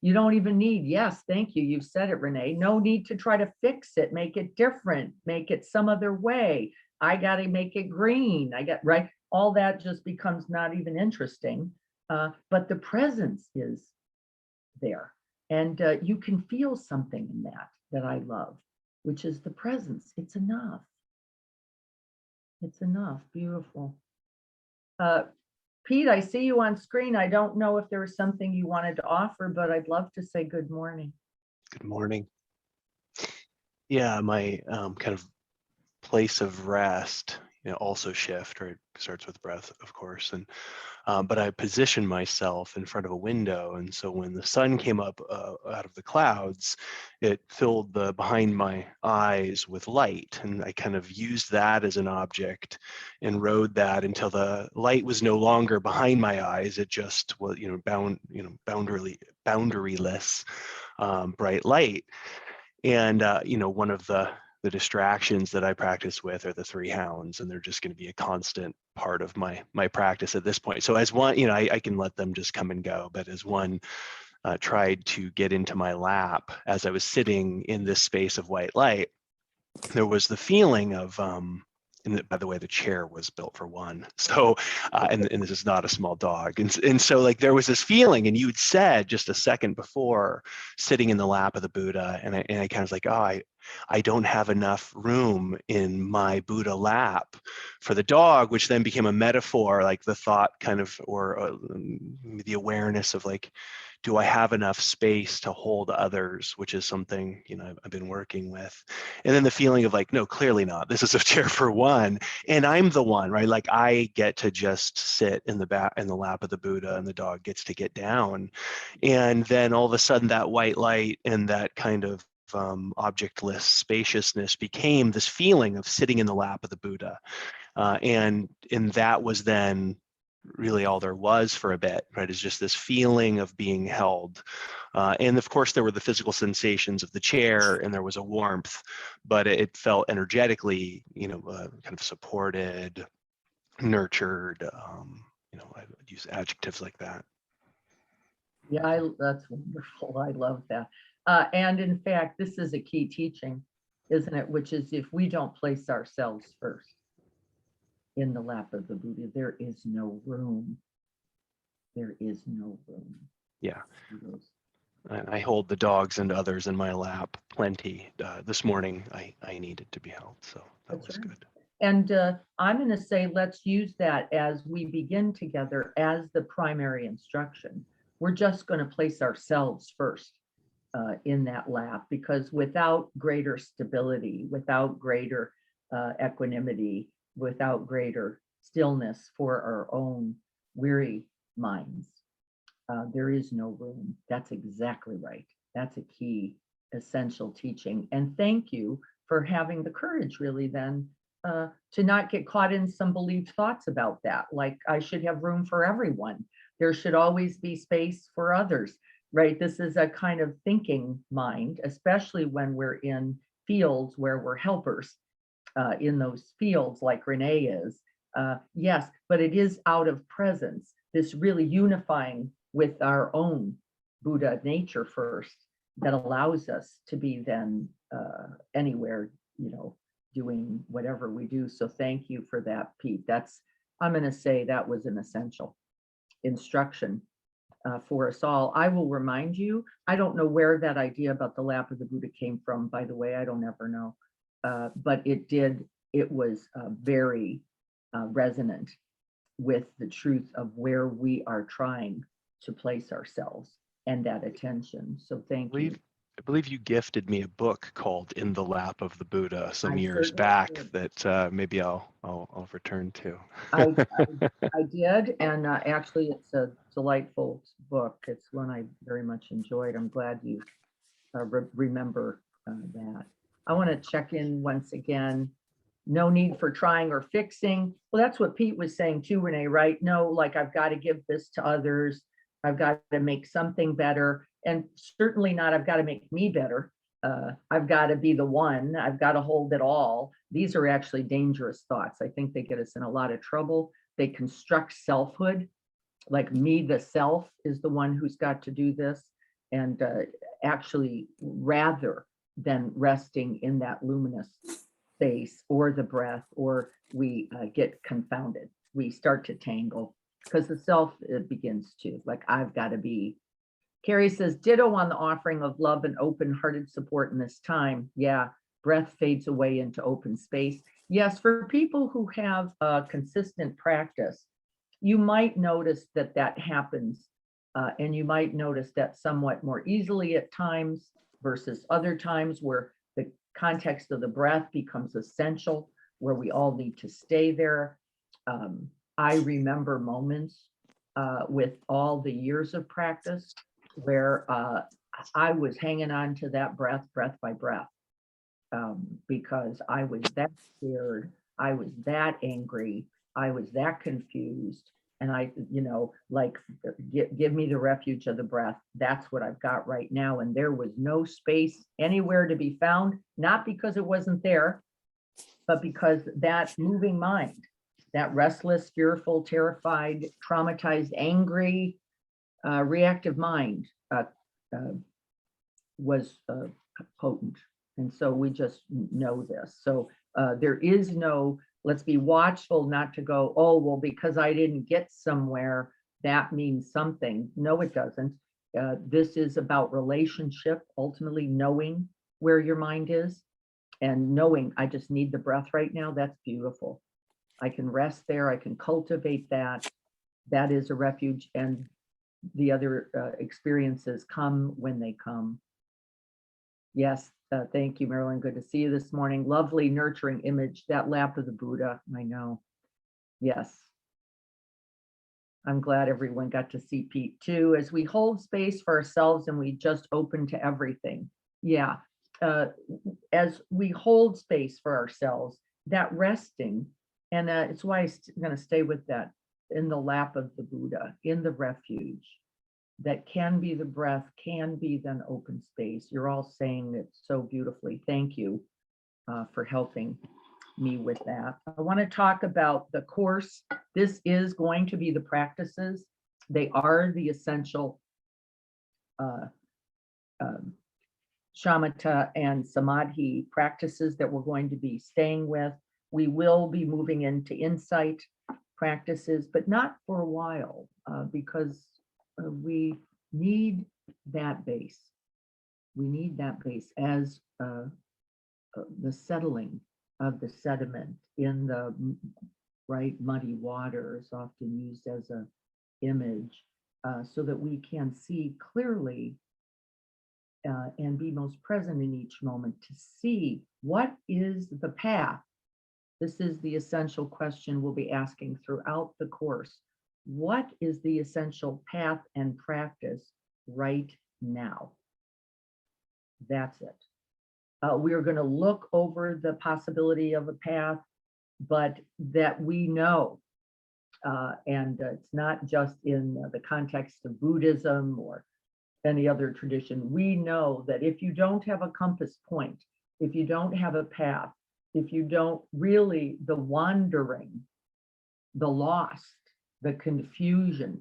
You don't even need, yes, thank you, you've said it, Renee. No need to try to fix it, make it different, make it some other way. I got to make it green. Right. All that just becomes not even interesting. But the presence is there. And you can feel something in that I love, which is the presence. It's enough. It's enough. Beautiful. Pete, I see you on screen. I don't know if there was something you wanted to offer, but I'd love to say good morning. Good morning. Yeah, my kind of place of rest, also shift, right? Starts with breath, of course, and but I positioned myself in front of a window, and so when the sun came up out of the clouds, it filled the behind my eyes with light, and I kind of used that as an object and rode that until the light was no longer behind my eyes. It just was, boundaryless, bright light. And one of the distractions that I practice with are the three hounds, and they're just going to be a constant part of my practice at this point. So as one, I can let them just come and go, but as one tried to get into my lap as I was sitting in this space of white light, there was the feeling of and by the way, the chair was built for one. So, and this is not a small dog. And so like there was this feeling, and you'd said just a second before, sitting in the lap of the Buddha, and I kind of was like, oh, I don't have enough room in my Buddha lap for the dog, which then became a metaphor, like the thought kind of, or the awareness of like, do I have enough space to hold others, which is something, I've been working with. And then the feeling of like, no, clearly not. This is a chair for one. And I'm the one, right? Like I get to just sit in the lap of the Buddha, and the dog gets to get down. And then all of a sudden that white light and that kind of objectless spaciousness became this feeling of sitting in the lap of the Buddha. And that was then really all there was for a bit, right? Is just this feeling of being held. And of course there were the physical sensations of the chair, and there was a warmth, but it felt energetically, kind of supported, nurtured, I would use adjectives like that. Yeah, that's wonderful. I love that. And in fact, this is a key teaching, isn't it? Which is, if we don't place ourselves first in the lap of the Buddha, there is no room. There is no room. Yeah. I hold the dogs and others in my lap plenty. This morning, I needed to be held, so that was good. And I'm going to say, let's use that as we begin together as the primary instruction. We're just going to place ourselves first in that lap, because without greater stability, without greater equanimity, without greater stillness for our own weary minds, there is no room. That's exactly right. That's a key, essential teaching. And thank you for having the courage, really, then, to not get caught in some believed thoughts about that. Like, I should have room for everyone. There should always be space for others, right? This is a kind of thinking mind, especially when we're in fields where we're helpers in those fields like Renee is. Yes, but it is out of presence, this really unifying with our own Buddha nature first, that allows us to be then anywhere, doing whatever we do. So thank you for that, Pete. I'm going to say that was an essential instruction for us all. I will remind you, I don't know where that idea about the lap of the Buddha came from, by the way. I don't ever know. But it was very resonant with the truth of where we are trying to place ourselves and that attention. So thank you. I believe you gifted me a book called In the Lap of the Buddha some years certainly back did. that maybe I'll return to. I did, and actually it's a delightful book. It's one I very much enjoyed. I'm glad you remember that. I want to check in once again. No need for trying or fixing. Well, that's what Pete was saying too, Renee, right? No, like I've got to give this to others. I've got to make something better. And certainly not, I've got to make me better. I've got to be the one, I've got to hold it all. These are actually dangerous thoughts. I think they get us in a lot of trouble. They construct selfhood, like me, the self, is the one who's got to do this. And actually, rather than resting in that luminous space or the breath, or we get confounded, we start to tangle because the self begins to, like, I've got to be. Carrie says, ditto on the offering of love and open-hearted support in this time. Yeah, breath fades away into open space. Yes, for people who have a consistent practice, you might notice that that happens, and you might notice that somewhat more easily at times versus other times where the context of the breath becomes essential, where we all need to stay there. I remember moments with all the years of practice where I was hanging on to that breath by breath, because I was that scared, I was that angry, I was that confused. And I, like, give me the refuge of the breath. That's what I've got right now. And there was no space anywhere to be found, not because it wasn't there, but because that moving mind, that restless, fearful, terrified, traumatized, angry, reactive mind was potent. And so we just know this. So there is no, let's be watchful not to go, oh, well, because I didn't get somewhere, that means something. No, it doesn't. This is about relationship, ultimately knowing where your mind is and knowing I just need the breath right now. That's beautiful. I can rest there. I can cultivate that. That is a refuge. And the other experiences come when they come. Yes, thank you, Marilyn. Good to see you this morning. Lovely, nurturing image, that lap of the Buddha. I know. Yes. I'm glad everyone got to see Pete too, as we hold space for ourselves and we just open to everything. Yeah. As we hold space for ourselves, that resting, and it's why I'm going to stay with that, in the lap of the Buddha, in the refuge. That can be the breath, can be then open space. You're all saying it so beautifully. Thank you for helping me with that. I want to talk about the course. This is going to be the practices. They are the essential Shamatha and Samadhi practices that we're going to be staying with. We will be moving into insight practices, but not for a while, because we need that base. We need that base as the settling of the sediment in the muddy water is often used as an image, so that we can see clearly and be most present in each moment to see what is the path. This is the essential question we'll be asking throughout the course. What is the essential path and practice right now? That's it. We are going to look over the possibility of a path, but that we know, and it's not just in the context of Buddhism or any other tradition. We know that if you don't have a compass point, if you don't have a path, if you don't really, the wandering, the lost, the confusion,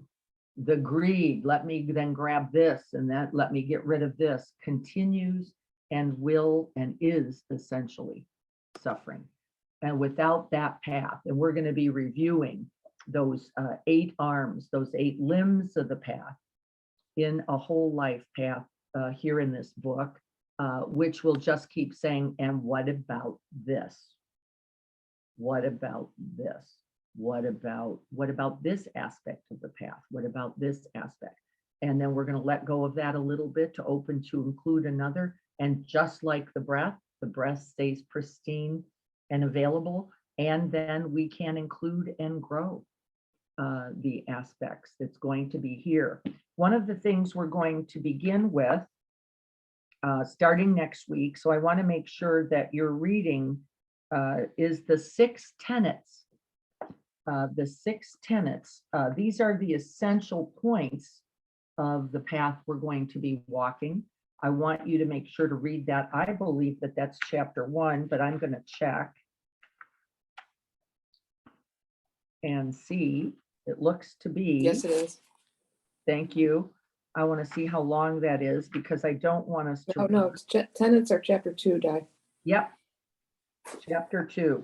the greed, let me then grab this and that, let me get rid of this, continues and will and is essentially suffering. And without that path, and we're going to be reviewing those 8 arms, those 8 limbs of the path in a whole life path here in this book, which will just keep saying, and what about this? What about this? What about this aspect of the path? What about this aspect? And then we're going to let go of that a little bit to open to include another. And just like the breath stays pristine and available. And then we can include and grow the aspects that's going to be here. One of the things we're going to begin with starting next week, so I want to make sure that your reading is the 6 tenets. The 6 tenets, these are the essential points of the path we're going to be walking. I want you to make sure to read that. I believe that that's chapter 1, but I'm going to check and see. It looks to be. Yes, it is. Thank you. I want to see how long that is because I don't want us to. Oh, no, it's tenants are chapter 2, Di. Yep. Chapter 2.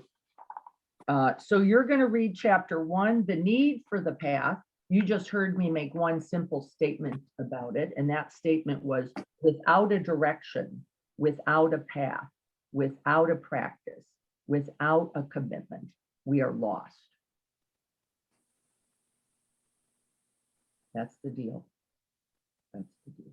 So you're going to read chapter 1, the need for the path. You just heard me make one simple statement about it. And that statement was without a direction, without a path, without a practice, without a commitment, we are lost. That's the deal. That's the deal.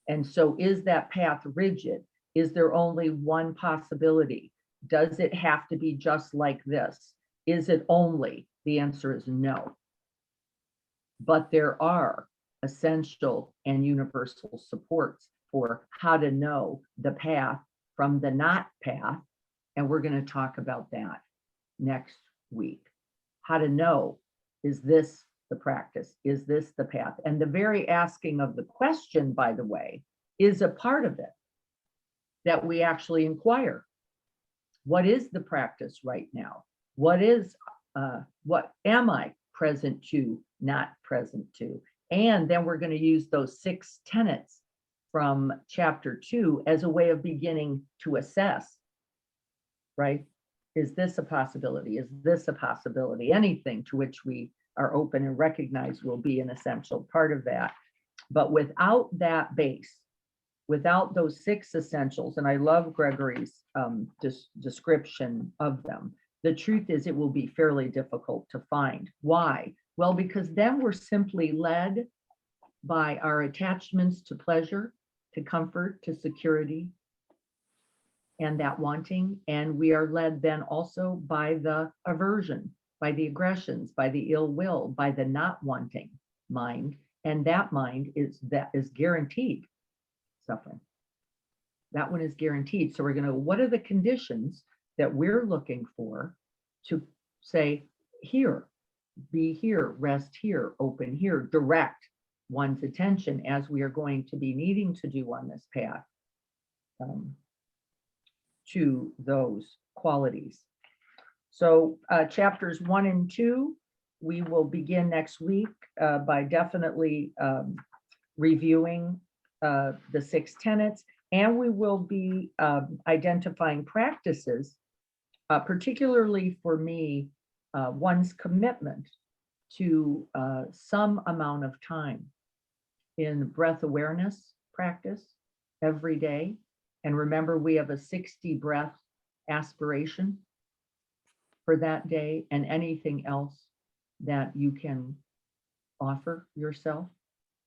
And so is that path rigid? Is there only one possibility? Does it have to be just like this? Is it only? The answer is no. But there are essential and universal supports for how to know the path from the not path. And we're going to talk about that next week. How to know, is this the practice? Is this the path? And the very asking of the question, by the way, is a part of it that we actually inquire. What is the practice right now? What am I present to, not present to? And then we're going to use those 6 tenets from chapter 2 as a way of beginning to assess, right? Is this a possibility? Is this a possibility? Anything to which we are open and recognize will be an essential part of that. But without that base, without those 6 essentials, and I love Gregory's description of them, the truth is it will be fairly difficult to find. Why? Well, because then we're simply led by our attachments to pleasure, to comfort, to security, and that wanting. And we are led then also by the aversion, by the aggressions, by the ill will, by the not wanting mind. And that mind is guaranteed suffering. That one is guaranteed. So we're going to, what are the conditions that we're looking for to say, here, be here, rest here, open here, direct one's attention as we are going to be needing to do on this path to those qualities. So chapters 1 and 2, we will begin next week by definitely reviewing the 6 tenets, and we will be identifying practices, particularly for me, one's commitment to some amount of time in breath awareness practice every day. And remember, we have a 60 breath aspiration for that day, and anything else that you can offer yourself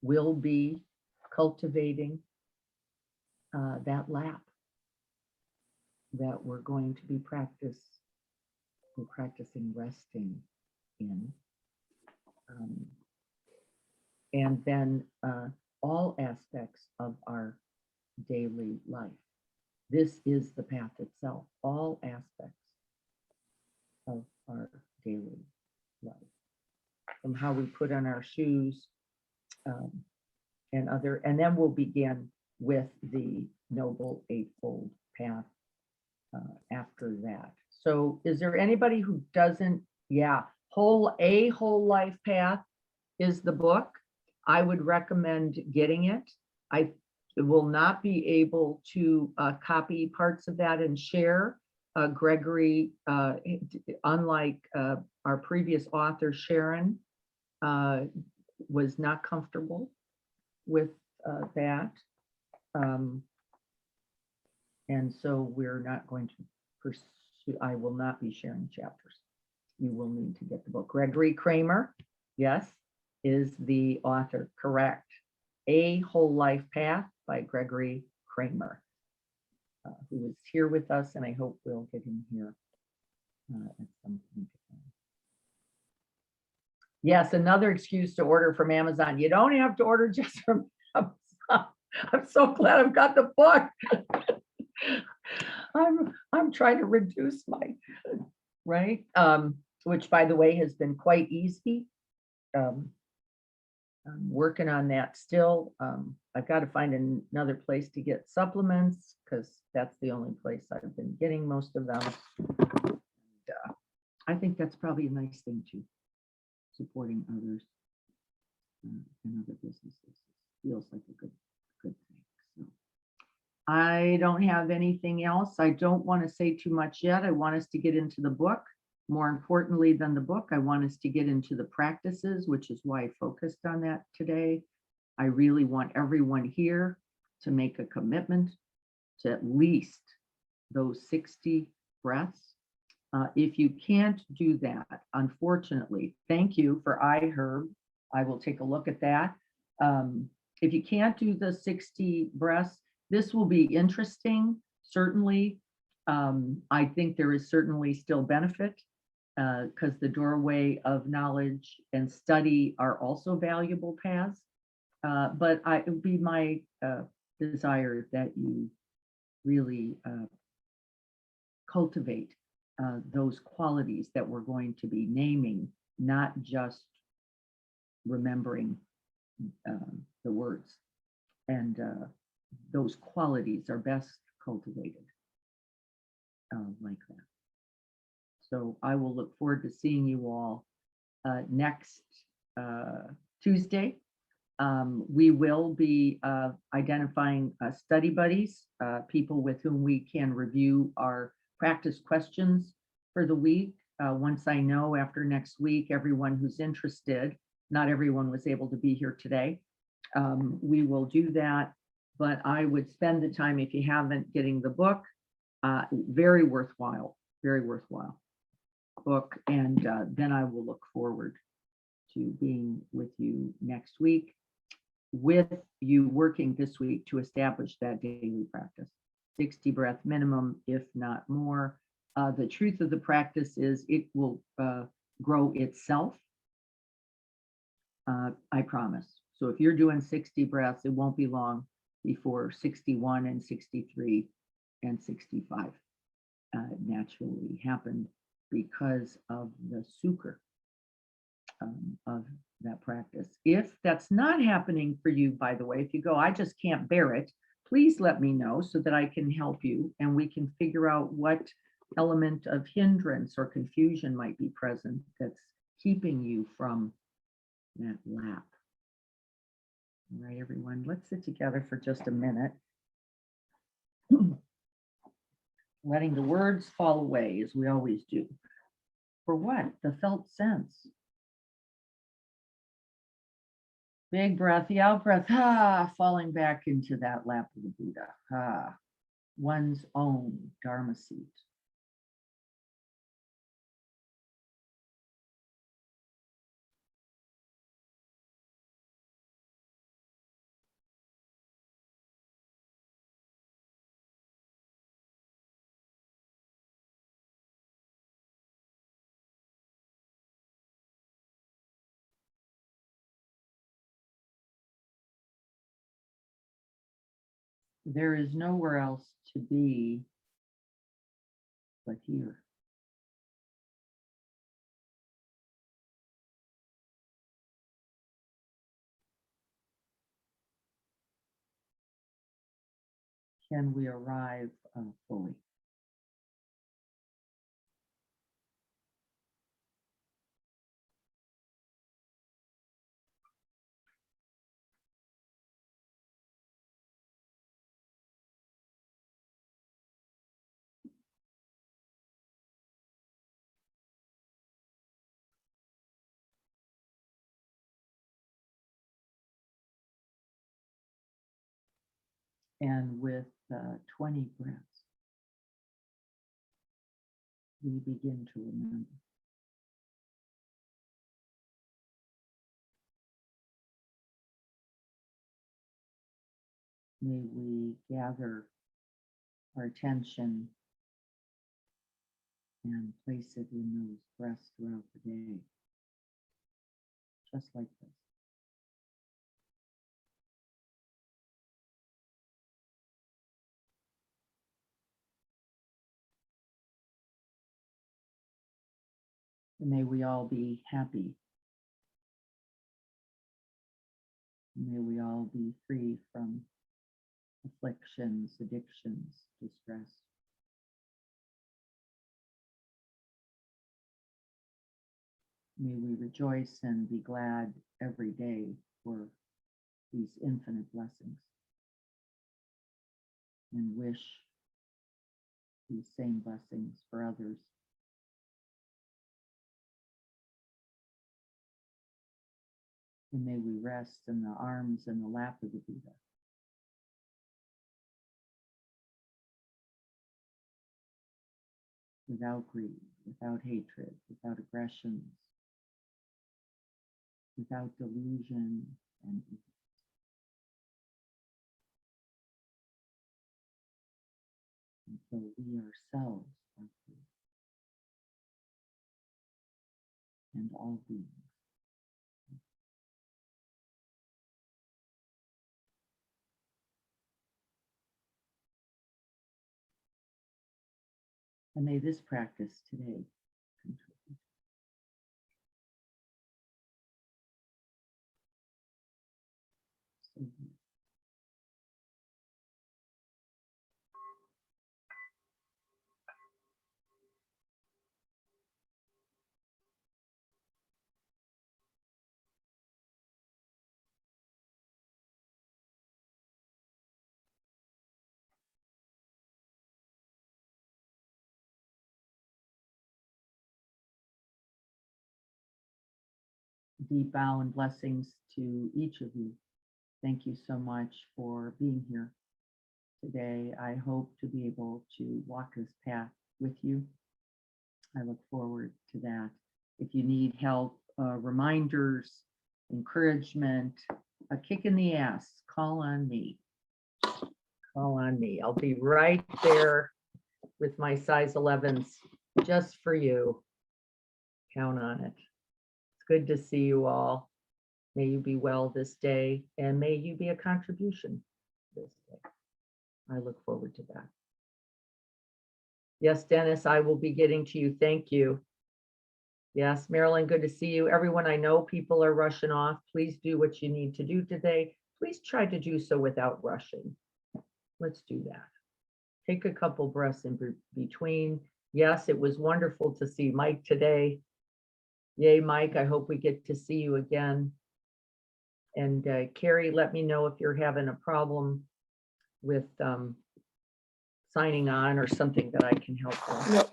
will be cultivating that lap that we're going to be practicing resting in. And then all aspects of our daily life. This is the path itself, all aspects of our daily life. From how we put on our shoes and then we'll begin with the Noble Eightfold Path after that. So is there anybody who doesn't, Whole Life Path is the book. I would recommend getting it. I will not be able to copy parts of that and share. Gregory, unlike our previous author, Sharon, was not comfortable with that. And so we're not going to pursue, I will not be sharing chapters. You will need to get the book. Gregory Kramer, yes, is the author, correct. A Whole Life Path by Gregory Kramer, who is here with us, and I hope we'll get him here at some point. Yes, another excuse to order from Amazon. You don't have to order just from Amazon. I'm so glad I've got the book. I'm trying to reduce my, right? Which, by the way, has been quite easy. I'm working on that still. I've got to find another place to get supplements because that's the only place I've been getting most of them. And, I think that's probably a nice thing too, supporting others and other businesses. Feels like a good thing. So I don't have anything else. I don't want to say too much yet. I want us to get into the book. More importantly than the book, I want us to get into the practices, which is why I focused on that today. I really want everyone here to make a commitment to at least those 60 breaths. If you can't do that, unfortunately, thank you for iHerb. I will take a look at that. If you can't do the 60 breaths, this will be interesting, certainly. I think there is certainly still benefit because the doorway of knowledge and study are also valuable paths. But it would be my desire that you really cultivate those qualities that we're going to be naming, not just remembering the words. And those qualities are best cultivated like that. So I will look forward to seeing you all next Tuesday. We will be identifying study buddies, people with whom we can review our practice questions for the week. Once I know after next week, everyone who's interested, not everyone was able to be here today. We will do that, but I would spend the time, if you haven't, getting the book. Very worthwhile book. And then I will look forward to being with you next week, with you working this week to establish that daily practice, 60 breath minimum, if not more. The truth of the practice is it will grow itself. I promise. So if you're doing 60 breaths, it won't be long before 61 and 63 and 65 naturally happened because of the sukha of that practice. If that's not happening for you, by the way, if you go, I just can't bear it, please let me know so that I can help you and we can figure out what element of hindrance or confusion might be present that's keeping you from that lap. All right, everyone, let's sit together for just a minute. Letting the words fall away as we always do. For what? The felt sense. Big breath, the out breath, falling back into that lap of the Buddha, one's own Dharma seat. There is nowhere else to be but here. Can we arrive fully? And with 20 breaths, we begin to remember. May we gather our attention and place it in those breaths throughout the day, just like this. And may we all be happy May we all be free from afflictions, addictions, distress. May we rejoice and be glad every day for these infinite blessings and wish these same blessings for others. And may we rest in the arms and the lap of the Buddha. Without greed, without hatred, without aggressions, without delusion and evil. And so we ourselves are free. And all beings. And may this practice today contribute. So deep bow and blessings to each of you. Thank you so much for being here today. I hope to be able to walk this path with you. I look forward to that. If you need help, reminders, encouragement, a kick in the ass, call on me. Call on me. I'll be right there with my size 11s just for you. Count on it. It's good to see you all. May you be well this day, and may you be a contribution this day. I look forward to that. Yes, Dennis, I will be getting to you. Thank you. Yes, Marilyn, good to see you. Everyone, I know people are rushing off. Please do what you need to do today. Please try to do so without rushing. Let's do that. Take a couple breaths in between. Yes, it was wonderful to see Mike today. Yay, Mike, I hope we get to see you again. And Carrie, let me know if you're having a problem with signing on or something that I can help with.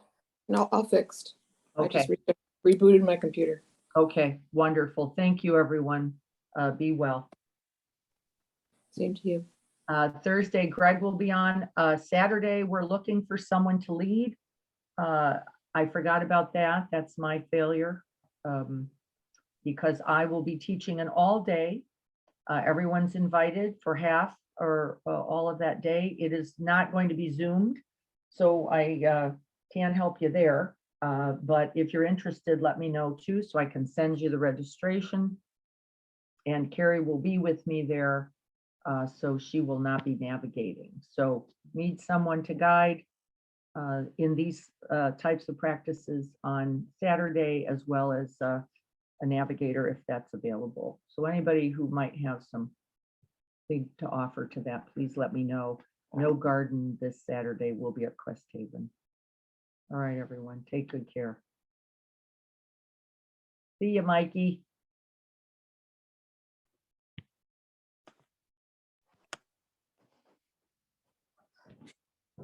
No, all fixed. I Okay, just rebooted my computer. okay, wonderful. Thank you, everyone. Be well. Same to you. Thursday, Greg will be on. Saturday, we're looking for someone to lead. I forgot about that. That's my failure. Because I will be teaching an all day. Everyone's invited for half or all of that day. It is not going to be Zoomed, so I can't help you there. But if you're interested, let me know too, so I can send you the registration. And Carrie will be with me there, so she will not be navigating. So need someone to guide in these types of practices on Saturday, as well as a navigator if that's available. So anybody who might have some big to offer to that, please let me know. No garden this Saturday. We'll be at Crest Haven. All right, everyone, take good care. See you, Mikey.